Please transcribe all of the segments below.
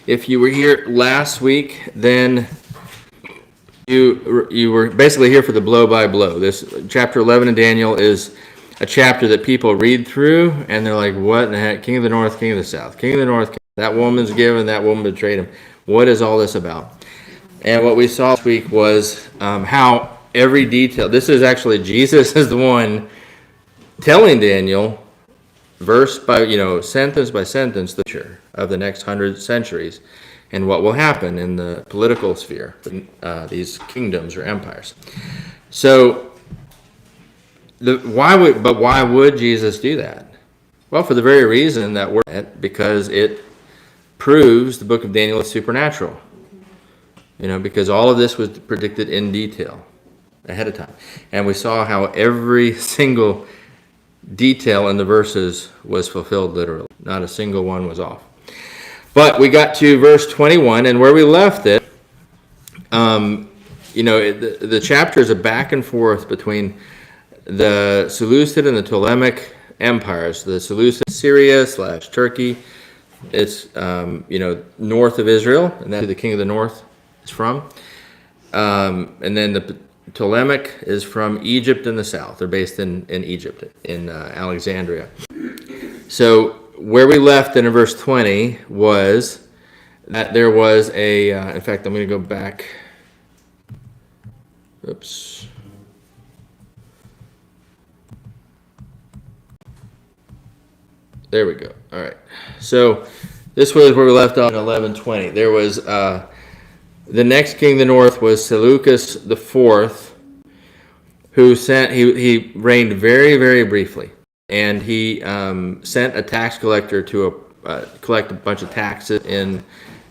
If you were here last week, then you were basically here for the blow by blow. This chapter 11 in Daniel is a chapter that people read through and they're like, what in the heck? King of the North, King of the South, King of the North, that woman's given, that woman betrayed him. What is all this about? And what we saw last week was how every detail, this is actually Jesus is the one telling Daniel, verse by, sentence by sentence, the future of the next 100 centuries and what will happen in the political sphere, these kingdoms or empires. So, why would Jesus do that? Well, for the very reason that we're at, because it proves the book of Daniel is supernatural. Because all of this was predicted in detail ahead of time. And we saw how every single detail in the verses was fulfilled literally. Not a single one was off. But we got to verse 21, and where we left it, the chapter is a back and forth between the Seleucid and the Ptolemaic empires. The Seleucid, Syria / Turkey, it's north of Israel, and that's who the king of the north is from. And then the Ptolemaic is from Egypt in the south. They're based in Egypt, in Alexandria. So where we left in verse 20 was that there was in fact, I'm going to go back. Oops. There we go. All right. So this was where we left off in 11:20. There was the next king of the north was Seleucus IV, who he reigned very, very briefly, and he sent a tax collector to collect a bunch of taxes in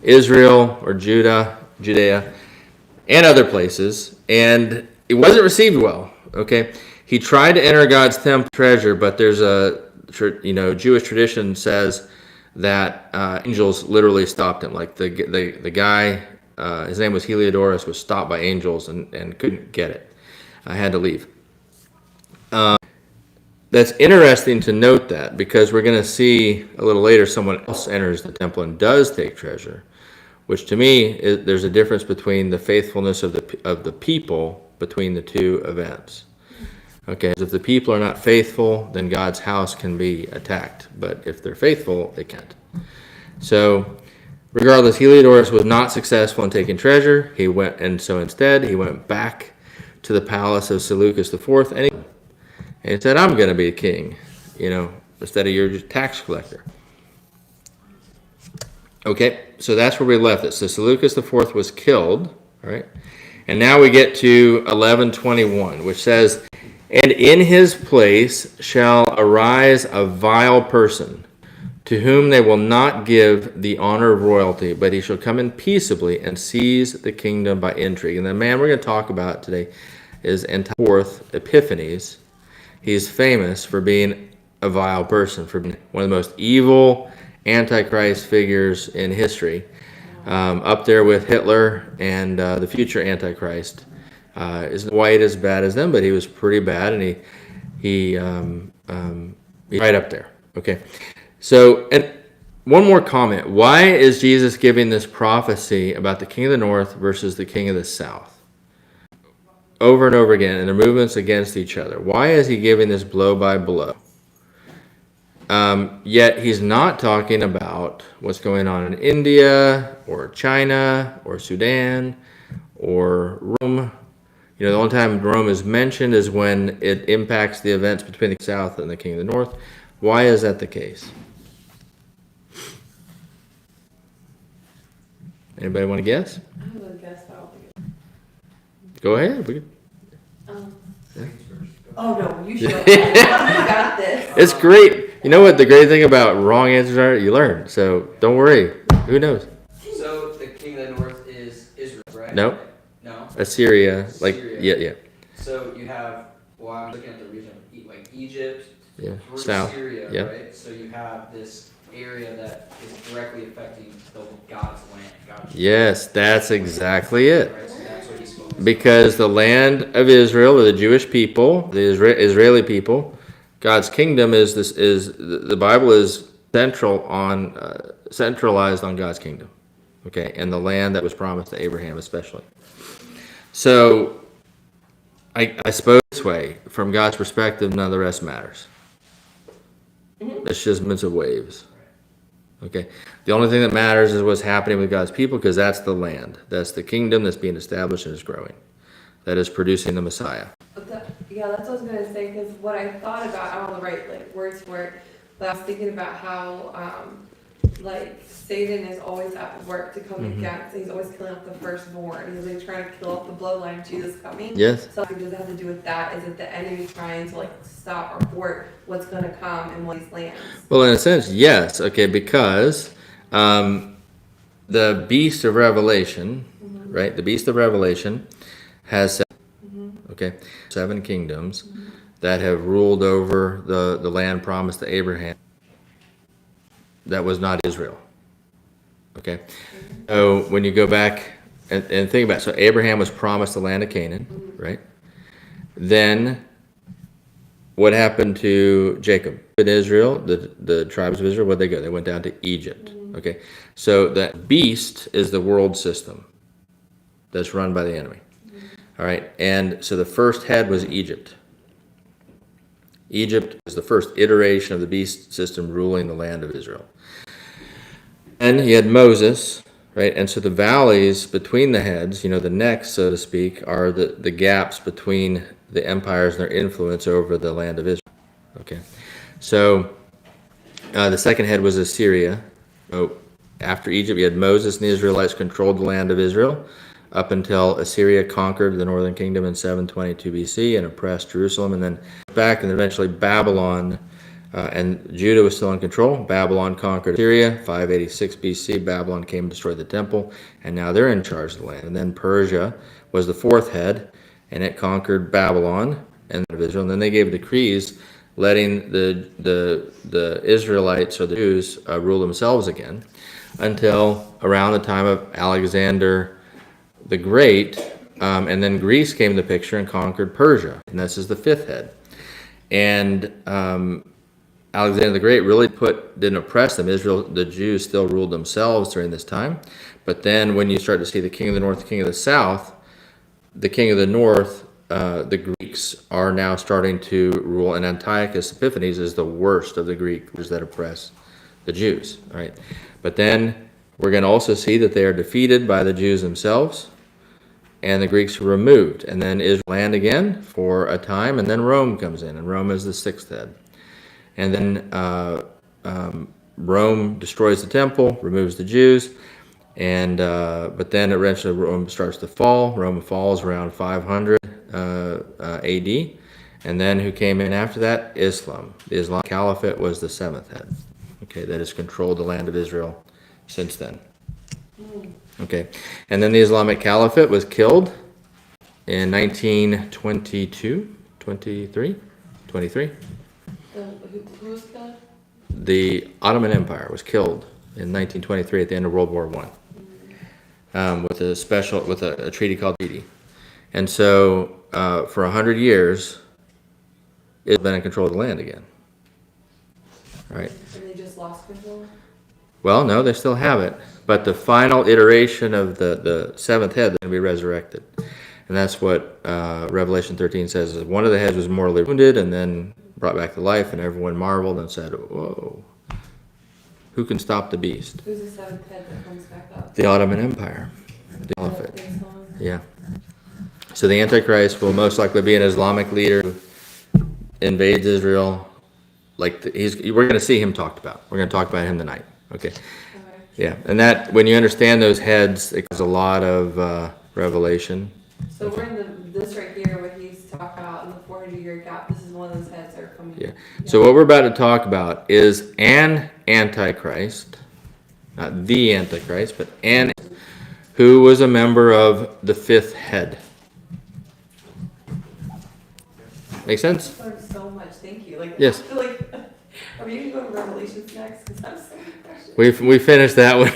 Israel or Judea, and other places, and it wasn't received well. Okay, he tried to enter God's temple treasure, but there's Jewish tradition says that angels literally stopped him. Like the guy, his name was Heliodorus, was stopped by angels and couldn't get it. I had to leave. That's interesting to note that, because we're going to see a little later someone else enters the temple and does take treasure, which to me there's a difference between the faithfulness of the people between the two events. Okay, if the people are not faithful, then God's house can be attacked. But if they're faithful, they can't. So, regardless, Heliodorus was not successful in taking treasure. So instead, he went back to the palace of Seleucus IV, and he said, "I'm going to be a king, instead of your tax collector." Okay, so that's where we left it. So Seleucus IV was killed, all right? And now we get to 11:21, which says, "And in his place shall arise a vile person, to whom they will not give the honor of royalty, but he shall come in peaceably and seize the kingdom by intrigue." And the man we're going to talk about today is Antiochus Epiphanes. He's famous for being a vile person, for being one of the most evil Antichrist figures in history, up there with Hitler and the future Antichrist. Isn't quite as bad as them, but he was pretty bad, and he's right up there. Okay, so, and one more comment: why is Jesus giving this prophecy about the king of the north versus the king of the south over and over again, and their movements against each other? Why is he giving this blow by blow? Yet he's not talking about what's going on in India or China or Sudan or Rome. The only time Rome is mentioned is when it impacts the events between the south and the king of the north. Why is that the case? Anybody want to guess? I would guess that. Go ahead. Oh no, you should. You got this. It's great. You know what the great thing about wrong answers are? You learn. So don't worry. Who knows? So the king of the north is Israel, right? Nope. No. Assyria. Syria. Yeah. So you have, I'm looking at the region, like Egypt, Yeah. through South. Syria, Yeah. right? So you have this area that is directly affecting God's land. Yes, that's exactly it. Right? So that's what he's focused Because the land of Israel, or the Jewish people, the Israeli people, God's kingdom is the Bible is centralized on God's kingdom. okay, and the land that was promised to Abraham especially. So, I suppose this way, from God's perspective, none of the rest matters. It's just minutes of waves. Okay, the only thing that matters is what's happening with God's people, because that's the land, that's the kingdom that's being established and is growing, that is producing the Messiah. Yeah, that's what I was gonna say, because what I thought about, I don't know the right like words for it, but I was thinking about how like Satan is always at work to come against. He's always killing off the firstborn. He's like trying to kill off the bloodline of Jesus coming. Yes. So does it have to do with that? Is it the enemy trying to like stop or thwart what's going to come in one of these lands? Well, in a sense, yes. Okay, because the beast of Revelation, right? The beast of Revelation has seven kingdoms that have ruled over the land promised to Abraham. That was not Israel. Okay, so when you go back and think about it, so Abraham was promised the land of Canaan, right? Then what happened to Jacob? In Israel, the tribes of Israel, where'd they go? They went down to Egypt. Okay, so that beast is the world system that's run by the enemy. All right, and so the first head was Egypt. Egypt was the first iteration of the beast system ruling the land of Israel. And he had Moses, right? And so the valleys between the heads, the necks, so to speak, are the gaps between the empires and their influence over the land of Israel. Okay, so the second head was Assyria. So after Egypt, you had Moses and the Israelites controlled the land of Israel up until Assyria conquered the northern kingdom in 722 BC and oppressed Jerusalem, and then back, and eventually Babylon, and Judah was still in control. Babylon conquered Assyria, 586 BC. Babylon came and destroyed the temple, and now they're in charge of the land. And then Persia was the fourth head, and it conquered Babylon and Israel. And then they gave decrees letting the Israelites, or the Jews, rule themselves again, until around the time of Alexander the Great, and then Greece came into the picture and conquered Persia, and this is the fifth head. And Alexander the Great really didn't oppress them. The Jews still ruled themselves during this time. But then when you start to see the king of the north, the king of the south, the king of the north, the Greeks are now starting to rule, and Antiochus Epiphanes is the worst of the Greeks that oppress the Jews. All right, but then we're going to also see that they are defeated by the Jews themselves, and the Greeks are removed, and then Israel land again for a time, and then Rome comes in, and Rome is the sixth head. And then Rome destroys the temple, removes the Jews, and but then eventually Rome starts to fall. Rome falls around 500 AD, and then who came in after that? Islam. The Islamic Caliphate was the seventh head, okay, that has controlled the land of Israel since then. Okay, and then the Islamic Caliphate was killed in 1922, 23. Who was killed? The Ottoman Empire was killed in 1923 at the end of World War I, with a treaty called Treaty. And so for 100 years, it's been in control of the land again. All right. And they just lost control? Well, no, they still have it. But the final iteration of the seventh head is going to be resurrected. And that's what Revelation 13 says, is one of the heads was mortally wounded and then brought back to life, and everyone marveled and said, whoa, who can stop the beast? Who's the seventh head that comes back up? The Ottoman Empire. The Caliphate. Islam? Yeah. So the Antichrist will most likely be an Islamic leader who invades Israel. We're going to see him talked about. We're going to talk about him tonight. Okay. Okay. Yeah. And that, when you understand those heads, it gives a lot of revelation. So we're in this right here, what he's talking about in the 400-year gap. This is one of those heads that are coming. Yeah. So what we're about to talk about is an Antichrist, not the Antichrist, but an, who was a member of the fifth head. Make sense? I learned so much. Thank you. Yes. I feel like, are we going to go to Revelations next? Because I have so many questions. We finished that one.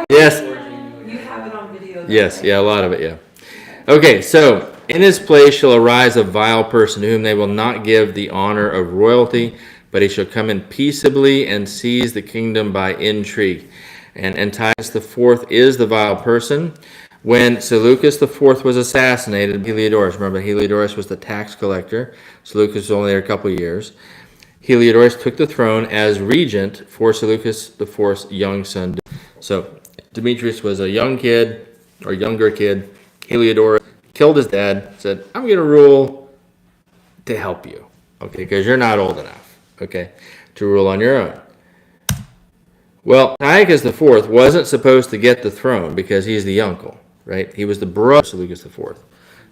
Yes. You have it on video. though, Yes. right? Yeah. A lot of it. Yeah. Okay. So in his place shall arise a vile person, to whom they will not give the honor of royalty, but he shall come in peaceably and seize the kingdom by intrigue. And Antiochus IV is the vile person. When Seleucus IV was assassinated, Heliodorus, remember Heliodorus was the tax collector. Seleucus was only there a couple of years. Heliodorus took the throne as regent for Seleucus IV's young son. So Demetrius was a young kid, or younger kid. Heliodorus killed his dad, said, I'm going to rule to help you, okay, because you're not old enough, okay, to rule on your own. Well, Antiochus IV wasn't supposed to get the throne because he's the uncle, right? He was the brother of Seleucus IV.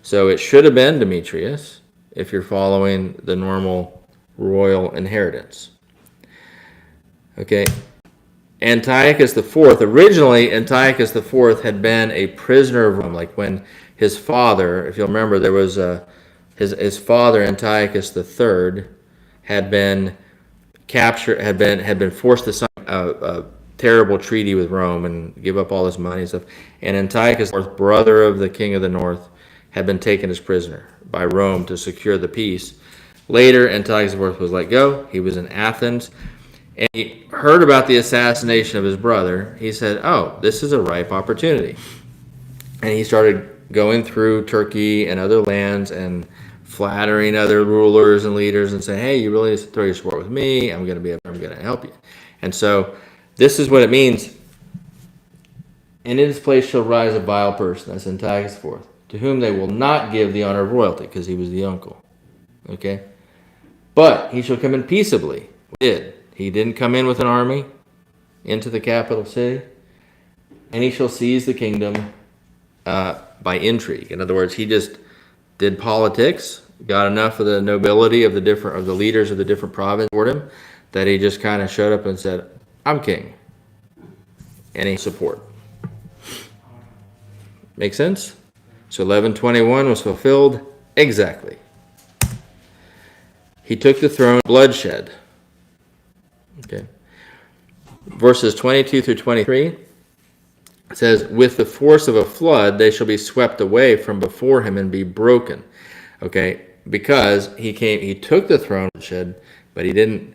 So it should have been Demetrius if you're following the normal royal inheritance. Okay. Antiochus IV, originally Antiochus IV had been a prisoner of Rome, like when his father, if you'll remember, there was his father Antiochus III had been captured, had been forced to sign a terrible treaty with Rome and give up all his money and stuff. And Antiochus IV, brother of the king of the north, had been taken as prisoner by Rome to secure the peace. Later, Antiochus IV was let go. He was in Athens, and he heard about the assassination of his brother. He said, oh, this is a ripe opportunity. And he started going through Turkey and other lands and flattering other rulers and leaders and saying, hey, you really need to throw your support with me. I'm going to help you. And so this is what it means. And in his place shall rise a vile person, that's Antiochus IV, to whom they will not give the honor of royalty, because he was the uncle. Okay? But he shall come in peaceably. He didn't come in with an army into the capital city. And he shall seize the kingdom by intrigue. In other words, he just did politics, got enough of the nobility of the leaders of the different provinces for him, that he just kind of showed up and said, I'm king. And he support. Make sense? So 1121 was fulfilled exactly. He took the throne, bloodshed. Okay. Verses 22 through 23 says, with the force of a flood, they shall be swept away from before him and be broken. Okay, because he took the throne, bloodshed, but he didn't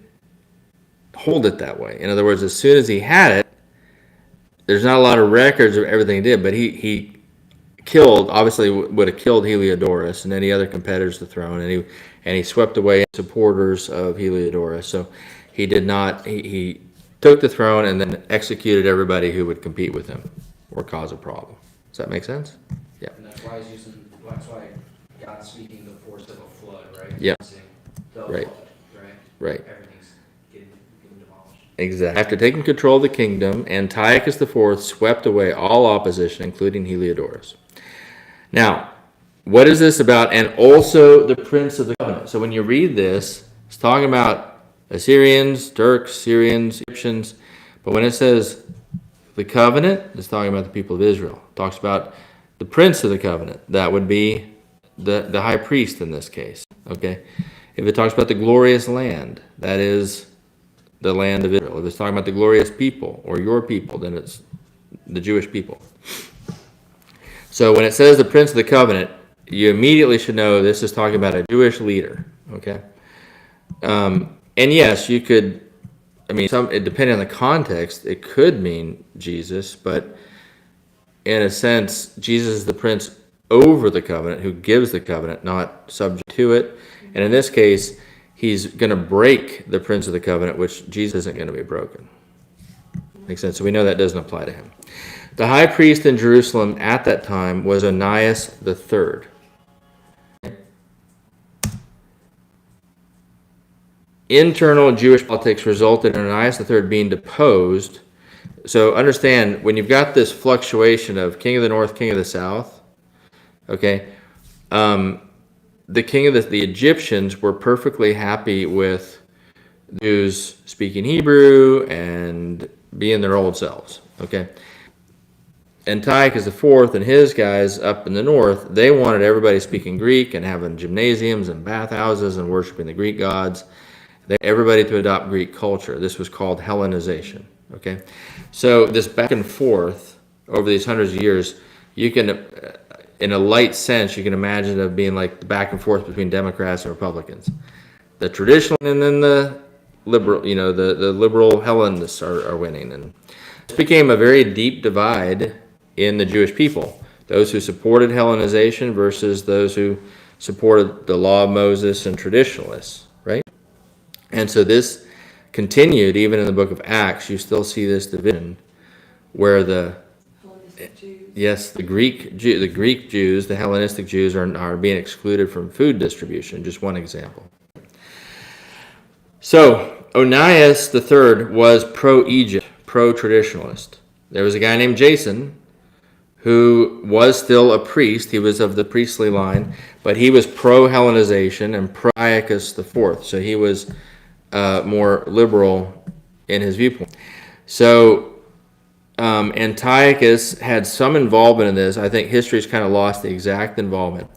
hold it that way. In other words, as soon as he had it, there's not a lot of records of everything he did, but he killed, obviously would have killed Heliodorus and any other competitors to the throne, and he swept away supporters of Heliodorus. So he did not, he took the throne and then executed everybody who would compete with him or cause a problem. Does that make sense? Yeah. And that's why God's speaking the force of a flood, right? Yeah. The Right. flood, right? Right. Everything's getting demolished. Exactly. After taking control of the kingdom, Antiochus IV swept away all opposition, including Heliodorus. Now, what is this about? And also the prince of the covenant. So when you read this, it's talking about Assyrians, Turks, Syrians, Egyptians. But when it says the covenant, it's talking about the people of Israel. It talks about the prince of the covenant. That would be the high priest in this case. Okay? If it talks about the glorious land, that is the land of Israel. If it's talking about the glorious people or your people, then it's the Jewish people. So when it says the prince of the covenant, you immediately should know this is talking about a Jewish leader. Okay? And yes, you could, depending on the context, it could mean Jesus, but in a sense, Jesus is the prince over the covenant who gives the covenant, not subject to it. And in this case, he's going to break the prince of the covenant, which Jesus isn't going to be broken. Makes sense? So we know that doesn't apply to him. The high priest in Jerusalem at that time was Onias III. Internal Jewish politics resulted in Onias III being deposed. So understand, when you've got this fluctuation of king of the north, king of the south, okay, the king of the Egyptians were perfectly happy with Jews speaking Hebrew and being their old selves, okay? Antiochus IV and his guys up in the north, they wanted everybody speaking Greek and having gymnasiums and bathhouses and worshiping the Greek gods. Everybody to adopt Greek culture. This was called Hellenization, okay? So this back and forth over these hundreds of years, you can, in a light sense, you can imagine it being like the back and forth between Democrats and Republicans. The traditional and then the liberal, the liberal Hellenists are winning. And This became a very deep divide in the Jewish people. Those who supported Hellenization versus those who supported the law of Moses and traditionalists, right? And so this continued even in the book of Acts. You still see this division where the Greek Jews, the Hellenistic Jews are being excluded from food distribution. Just one example. So Onias III was pro-Egypt, pro-traditionalist. There was a guy named Jason who was still a priest. He was of the priestly line, but he was pro-Hellenization and pro-Antiochus IV. So he was more liberal in his viewpoint. So Antiochus had some involvement in this. I think history's kind of lost the exact involvement,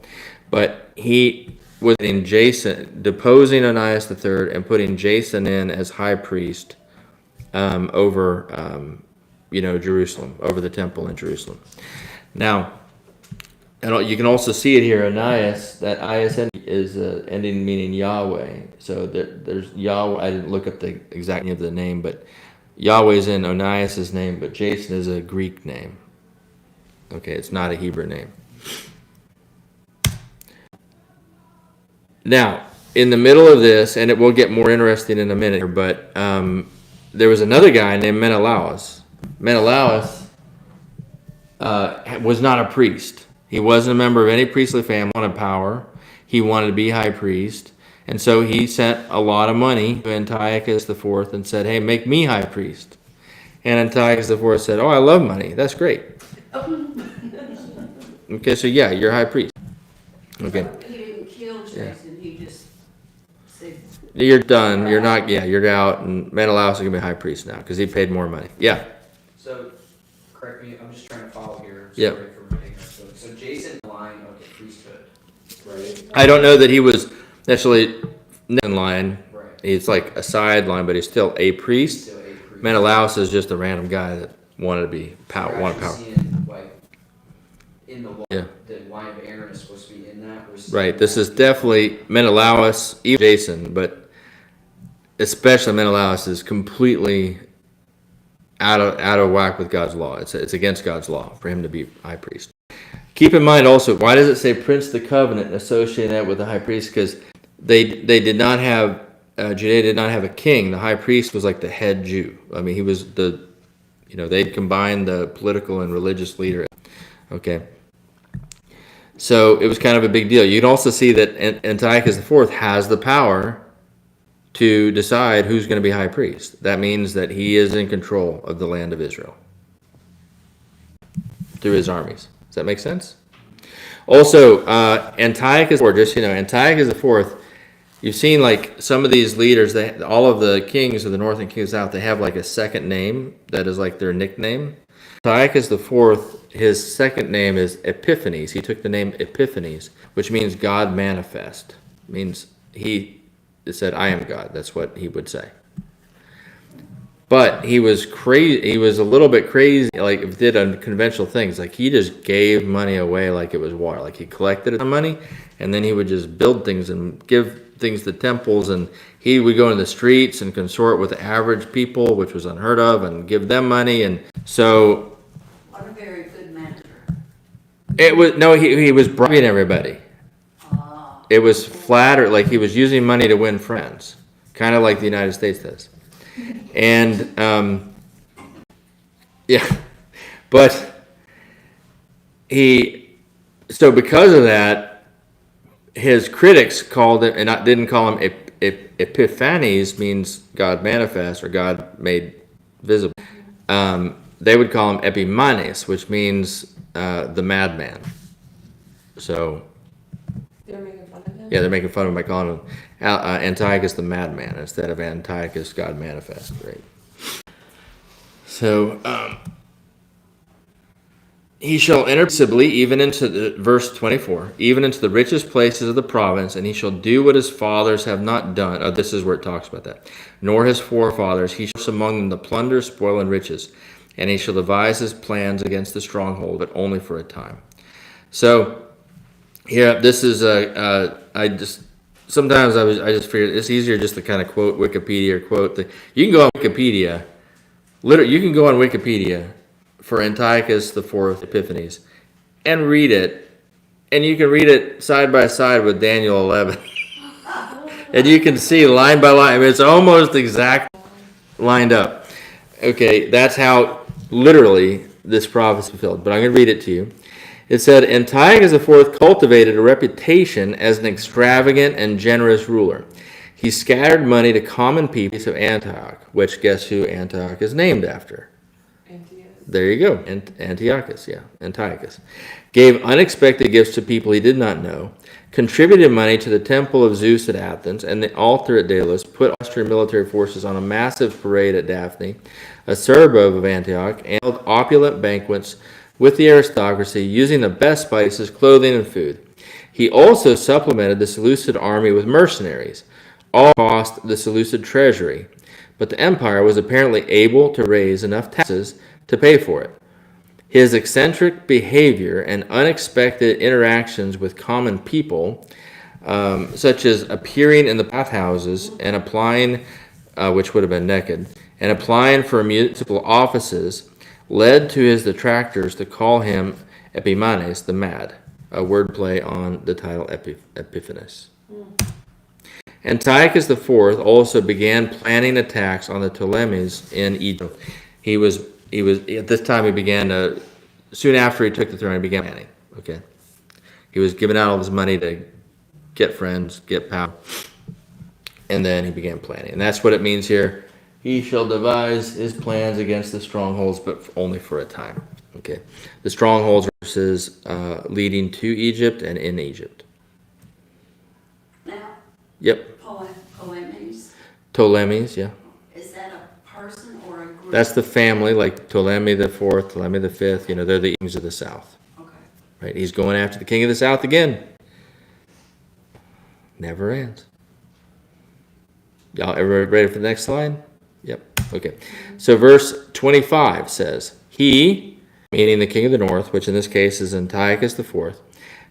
but he was in Jason, deposing Onias III and putting Jason in as high priest over Jerusalem, over the temple in Jerusalem. Now, and you can also see it here, Onias, that IS is ending meaning Yahweh. So there's Yahweh. I didn't look up the exact name of the name, but Yahweh is in Onias' name, but Jason is a Greek name. Okay, it's not a Hebrew name. Now, in the middle of this, and it will get more interesting in a minute here, but there was another guy named Menelaus. Menelaus was not a priest. He wasn't a member of any priestly family. He wanted power. He wanted to be high priest. And so he sent a lot of money to Antiochus IV and said, hey, make me high priest. And Antiochus IV said, oh, I love money. That's great. Okay, so yeah, you're high priest. Okay. He didn't kill Jason, he just said... You're done. You're not, you're out. And Menelaus is going to be high priest now because he paid more money. Yeah. So, correct me, I'm just trying to follow here. Yep. Sorry for reading this. So Jason, the line of the priesthood, right? I don't know that he was necessarily in line. Right. He's like a sideline, but he's still a priest. Still a priest. Menelaus is just a random guy that wanted to be So we're wanted actually power. seeing, like, in the line, Yeah. the line of Aaron is supposed to be in that. We're seeing Right. This that. is definitely Menelaus, even Jason, but especially Menelaus is completely out of whack with God's law. It's against God's law for him to be high priest. Keep in mind also, why does it say Prince of the Covenant and associate that with the high priest? Because they did not have, Judea did not have a king. The high priest was like the head Jew. I mean, he was they'd combined the political and religious leader. Okay. So it was kind of a big deal. You can also see that Antiochus IV has the power to decide who's going to be high priest. That means that he is in control of the land of Israel through his armies. Does that make sense? Also, Antiochus IV, just Antiochus IV, you've seen like some of these leaders, all of the kings of the north and kings of the south, they have like a second name that is like their nickname. Antiochus IV, his second name is Epiphanes. He took the name Epiphanes, which means God manifest. It means he said, I am God. That's what he would say. But he was crazy. He was a little bit crazy, like did unconventional things. Like he just gave money away like it was water. Like he collected money and then he would just build things and give things to temples. And he would go in the streets and consort with average people, which was unheard of, and give them money. And so What a very good manager. he was bribing everybody. It was flatter, like he was using money to win friends, kind of like the United States does. And, but so because of that, his critics called it, and didn't call him Epiphanes, means God manifest or God made visible. They would call him Epimanes, which means the madman. So, They're making fun of him? yeah, they're making fun of him by calling him Antiochus the madman instead of Antiochus God manifest. Right. So he shall enter peaceably even into verse 24, even into the richest places of the province, and he shall do what his fathers have not done. Oh, this is where it talks about that. Nor his forefathers. He shall among them the plunder, spoil, and riches, and he shall devise his plans against the stronghold, but only for a time. So. Yeah, this is sometimes I just figure it's easier just to kind of quote Wikipedia or quote you can go on Wikipedia Literally, you can go on Wikipedia for Antiochus IV Epiphanes and read it, and you can read it side by side with Daniel 11. And you can see line by line, I mean, it's almost exact lined up. Okay, that's how literally this prophecy fulfilled. But I'm going to read it to you. It said, Antiochus IV cultivated a reputation as an extravagant and generous ruler. He scattered money to common people of Antioch, which guess who Antioch is named after? Antiochus. There you go. Antiochus, yeah. Antiochus. Gave unexpected gifts to people he did not know, contributed money to the temple of Zeus at Athens and the altar at Delos, put Austrian military forces on a massive parade at Daphne, a suburb of Antioch, and held opulent banquets with the aristocracy, using the best spices, clothing, and food. He also supplemented the Seleucid army with mercenaries, all cost the Seleucid treasury, but the empire was apparently able to raise enough taxes to pay for it. His eccentric behavior and unexpected interactions with common people, such as appearing in the bathhouses and applying, which would have been naked, and applying for municipal offices, led to his detractors to call him Epimanes the Mad, a wordplay on the title Epiphanes. Antiochus IV also began planning attacks on the Ptolemies in Egypt. He was at this time he began to, soon after he took the throne, he began planning. Okay, he was giving out all his money to get friends, get power, and then he began planning. And that's what it means here. He shall devise his plans against the strongholds, but only for a time. Okay, the strongholds versus leading to Egypt and in Egypt. Now, Yep, Ptolemies, Ptolemies. Yeah. is that a person or a group? That's the family, like Ptolemy the Fourth, Ptolemy the Fifth. You know, they're the kings of the south, Okay. right? He's going after the king of the south again. Never ends. Y'all ever ready for the next slide? Yep. Okay. So verse 25 says, He, meaning the king of the north, which in this case is Antiochus IV,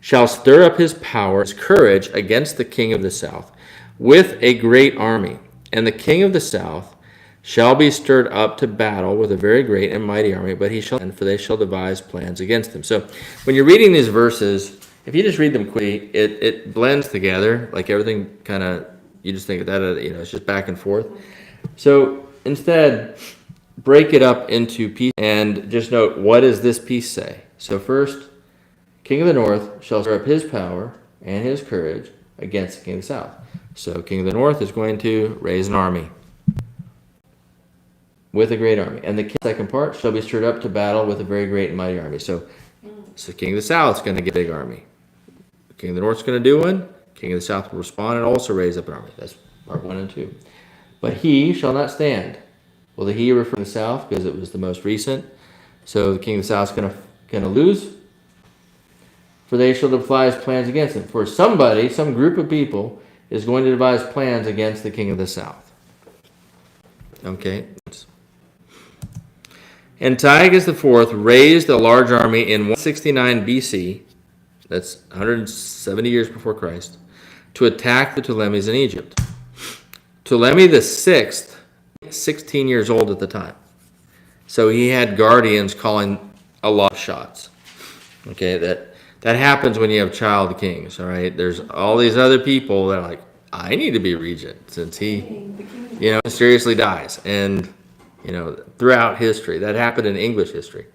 shall stir up his power, his courage against the king of the south, with a great army. And the king of the south shall be stirred up to battle with a very great and mighty army, but for they shall devise plans against him. So when you're reading these verses, if you just read them quickly, it blends together, like everything kind of, you just think of that, it's just back and forth. So instead, break it up into pieces and just note, what does this piece say? So first, king of the north shall stir up his power and his courage against the king of the south. So king of the north is going to raise an army with a great army. And the second part shall be stirred up to battle with a very great and mighty army. So king of the south is going to get a big army. King of the north is going to do one. King of the south will respond and also raise up an army. That's part 1 and 2. But he shall not stand. Well, the he refer to the south because it was the most recent. So the king of the south is going to lose. For they shall devise plans against him. For somebody, some group of people, is going to devise plans against the king of the south. Okay. Antiochus IV raised a large army in 169 BC, that's 170 years before Christ, to attack the Ptolemies in Egypt. Ptolemy the Sixth, 16 years old at the time. So he had guardians calling a lot of shots. Okay, that happens when you have child kings, all right? There's all these other people that are like, I need to be regent since he, mysteriously dies. And, throughout history, that happened in English history.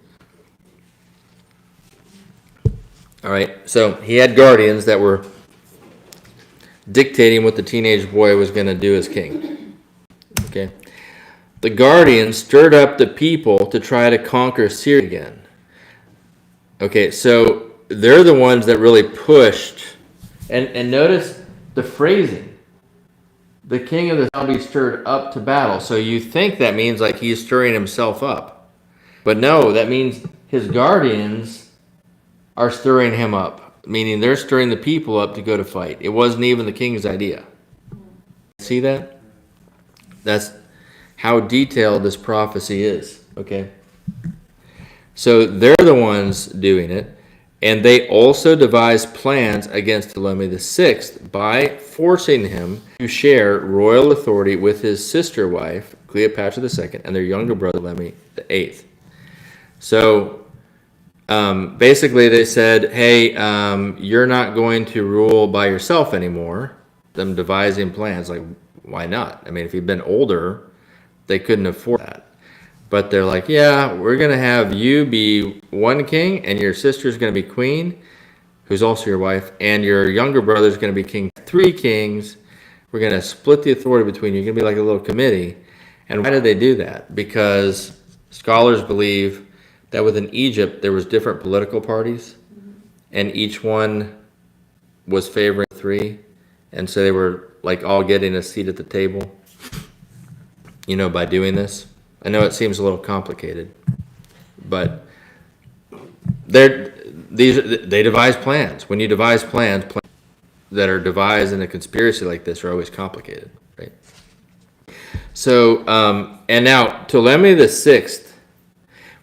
All right, so he had guardians that were dictating what the teenage boy was going to do as king. Okay, the guardians stirred up the people to try to conquer Syria again. Okay, so they're the ones that really pushed. And notice the phrasing. The king of the south shall be stirred up to battle. So you think that means like he's stirring himself up. But no, that means his guardians are stirring him up. Meaning they're stirring the people up to go to fight. It wasn't even the king's idea. See that? That's how detailed this prophecy is. Okay? So they're the ones doing it. And they also devised plans against Ptolemy VI by forcing him to share royal authority with his sister wife, Cleopatra II, and their younger brother Ptolemy VIII. So basically, they said, "Hey, you're not going to rule by yourself anymore." Them devising plans, like, why not? I mean, if he'd been older, they couldn't afford that. But they're like, "Yeah, we're gonna have you be one king, and your sister's gonna be queen, who's also your wife, and your younger brother's gonna be king. 3 kings. We're gonna split the authority between you. You're gonna be like a little committee." And why did they do that? Because scholars believe that within Egypt there was different political parties, and each one was favoring 3, and so they were like all getting a seat at the table, by doing this. I know it seems a little complicated, but they devise plans. When you devise plans that are devised in a conspiracy like this are always complicated, right? So, and now Ptolemy VI,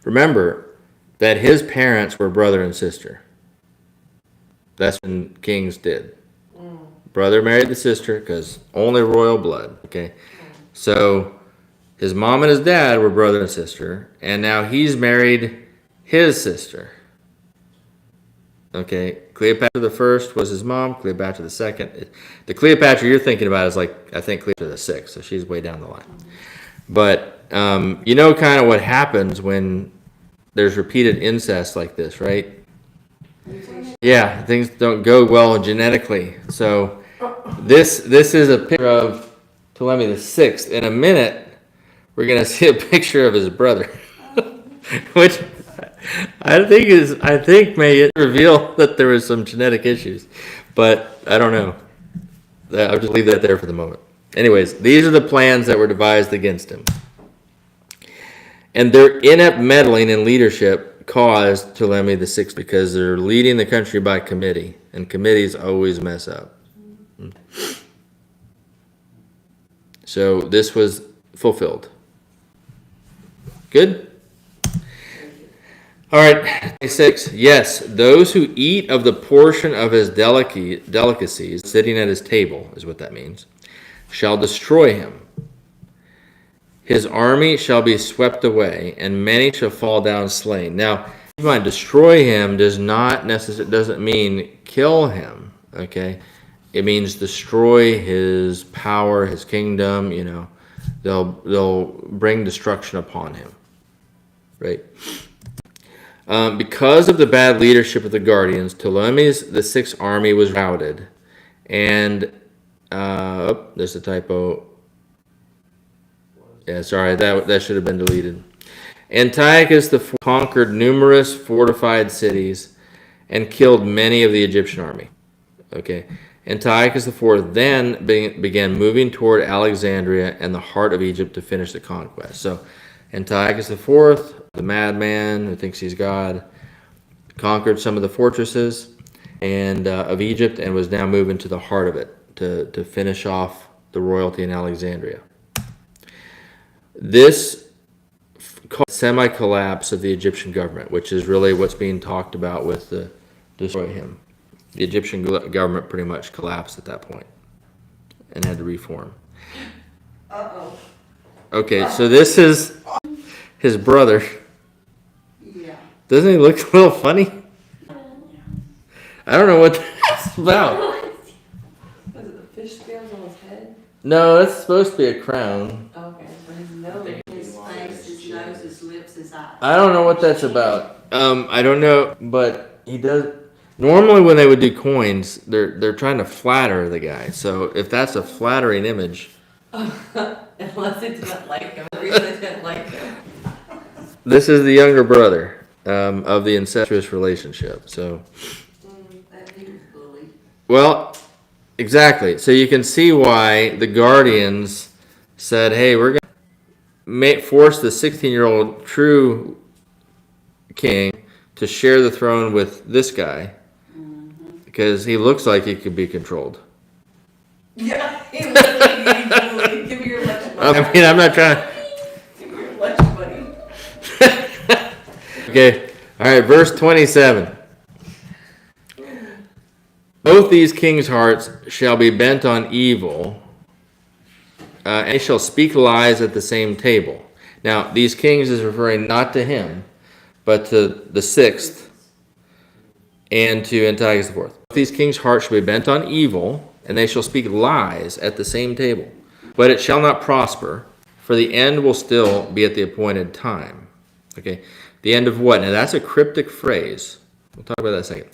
remember that his parents were brother and sister. That's when kings did. Brother married the sister because only royal blood, okay? So his mom and his dad were brother and sister, and now he's married his sister. Okay, Cleopatra the First was his mom, Cleopatra the Second. The Cleopatra you're thinking about is like, I think, Cleopatra the Sixth, so she's way down the line. But you know kind of what happens when there's repeated incest like this, right? Yeah, things don't go well genetically. So this is a picture of Ptolemy the Sixth. In a minute, we're gonna see a picture of his brother, which I think may reveal that there was some genetic issues, but I don't know. I'll just leave that there for the moment. Anyways, these are the plans that were devised against him. And their inept meddling in leadership caused Ptolemy the Sixth, because they're leading the country by committee, and committees always mess up. So this was fulfilled. Good? All right, 6. Yes, those who eat of the portion of his delicacies, sitting at his table, is what that means, shall destroy him. His army shall be swept away, and many shall fall down slain. Now, keep in mind, destroy him doesn't mean kill him, okay? It means destroy his power, his kingdom, They'll bring destruction upon him, right? Because of the bad leadership of the Guardians, Ptolemy's the Sixth army was routed, and there's a typo. Yeah, sorry, that should have been deleted. Antiochus the Fourth conquered numerous fortified cities and killed many of the Egyptian army. Okay, Antiochus IV then began moving toward Alexandria and the heart of Egypt to finish the conquest. So Antiochus IV, the madman who thinks he's God, conquered some of the fortresses of Egypt and was now moving to the heart of it to finish off the royalty in Alexandria. This semi-collapse of the Egyptian government, which is really what's being talked about with the destroy him. The Egyptian government pretty much collapsed at that point and had to reform. Uh-oh. Okay, so this is his brother. Yeah. Doesn't he look a little funny? I don't know what that's about. Was it the fish scales on his head? No, that's supposed to be a crown. Okay, but his nose. His face, his nose, his lips, his eyes. I don't know what that's about. I don't know, but he does. Normally, when they would do coins, they're trying to flatter the guy. So if that's a flattering image, Unless it didn't like him. The reason it didn't like him. this is the younger brother of the incestuous relationship. So, That he was bullied. well, exactly. So you can see why the Guardians said, "Hey, we're going to force the 16-year-old true king to share the throne with this guy." Because he looks like he could be controlled. Yeah, he looks like he's bullied. Give me your lunch money. I mean, I'm not trying. Give me your lunch money. Okay, all right, verse 27. Both these kings' hearts shall be bent on evil, and they shall speak lies at the same table. Now, these kings is referring not to him, but to the sixth and to Antiochus IV. These kings' hearts shall be bent on evil, and they shall speak lies at the same table. But it shall not prosper, for the end will still be at the appointed time. Okay, the end of what? Now, that's a cryptic phrase. We'll talk about that in a second.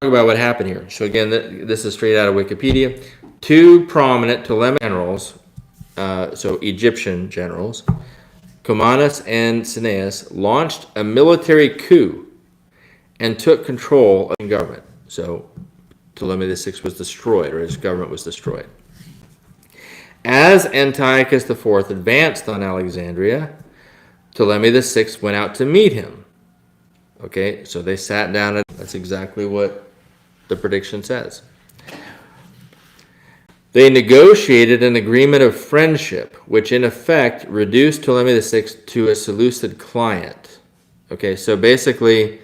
Talk about what happened here. So again, this is straight out of Wikipedia. Two prominent Ptolemaic generals, so Egyptian generals, Cumanus and Cineas, launched a military coup and took control of the government. So Ptolemy VI was destroyed, or his government was destroyed. As Antiochus IV advanced on Alexandria, Ptolemy VI went out to meet him. Okay, so they sat down. That's exactly what the prediction says. They negotiated an agreement of friendship, which in effect reduced Ptolemy VI to a Seleucid client. Okay, so basically,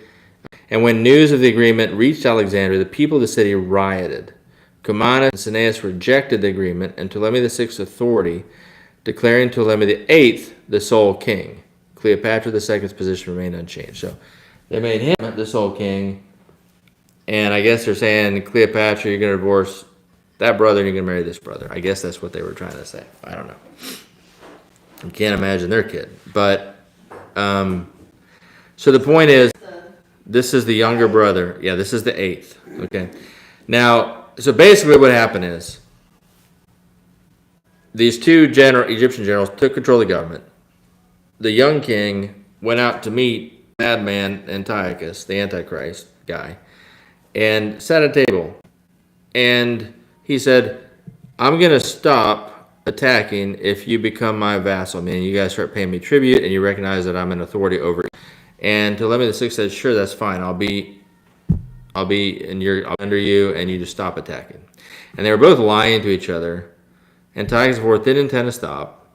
and when news of the agreement reached Alexandria, the people of the city rioted. Cumanus and Cineas rejected the agreement, and Ptolemy VI's authority, declaring Ptolemy VIII the sole king. Cleopatra II's position remained unchanged. So they made him the sole king, and I guess they're saying, Cleopatra, you're going to divorce that brother and you're going to marry this brother. I guess that's what they were trying to say. I don't know. I can't imagine their kid. But, so the point is, this is the younger brother. Yeah, this is the eighth. Okay. Now, so basically what happened is, these two Egyptian generals took control of the government. The young king went out to meet madman Antiochus, the Antichrist guy, and sat at a table. And he said, I'm going to stop attacking if you become my vassal. I mean, you guys start paying me tribute and you recognize that I'm an authority over you. And Ptolemy VI said, sure, that's fine. I'll be under you, and you just stop attacking. And they were both lying to each other. Antiochus IV didn't intend to stop,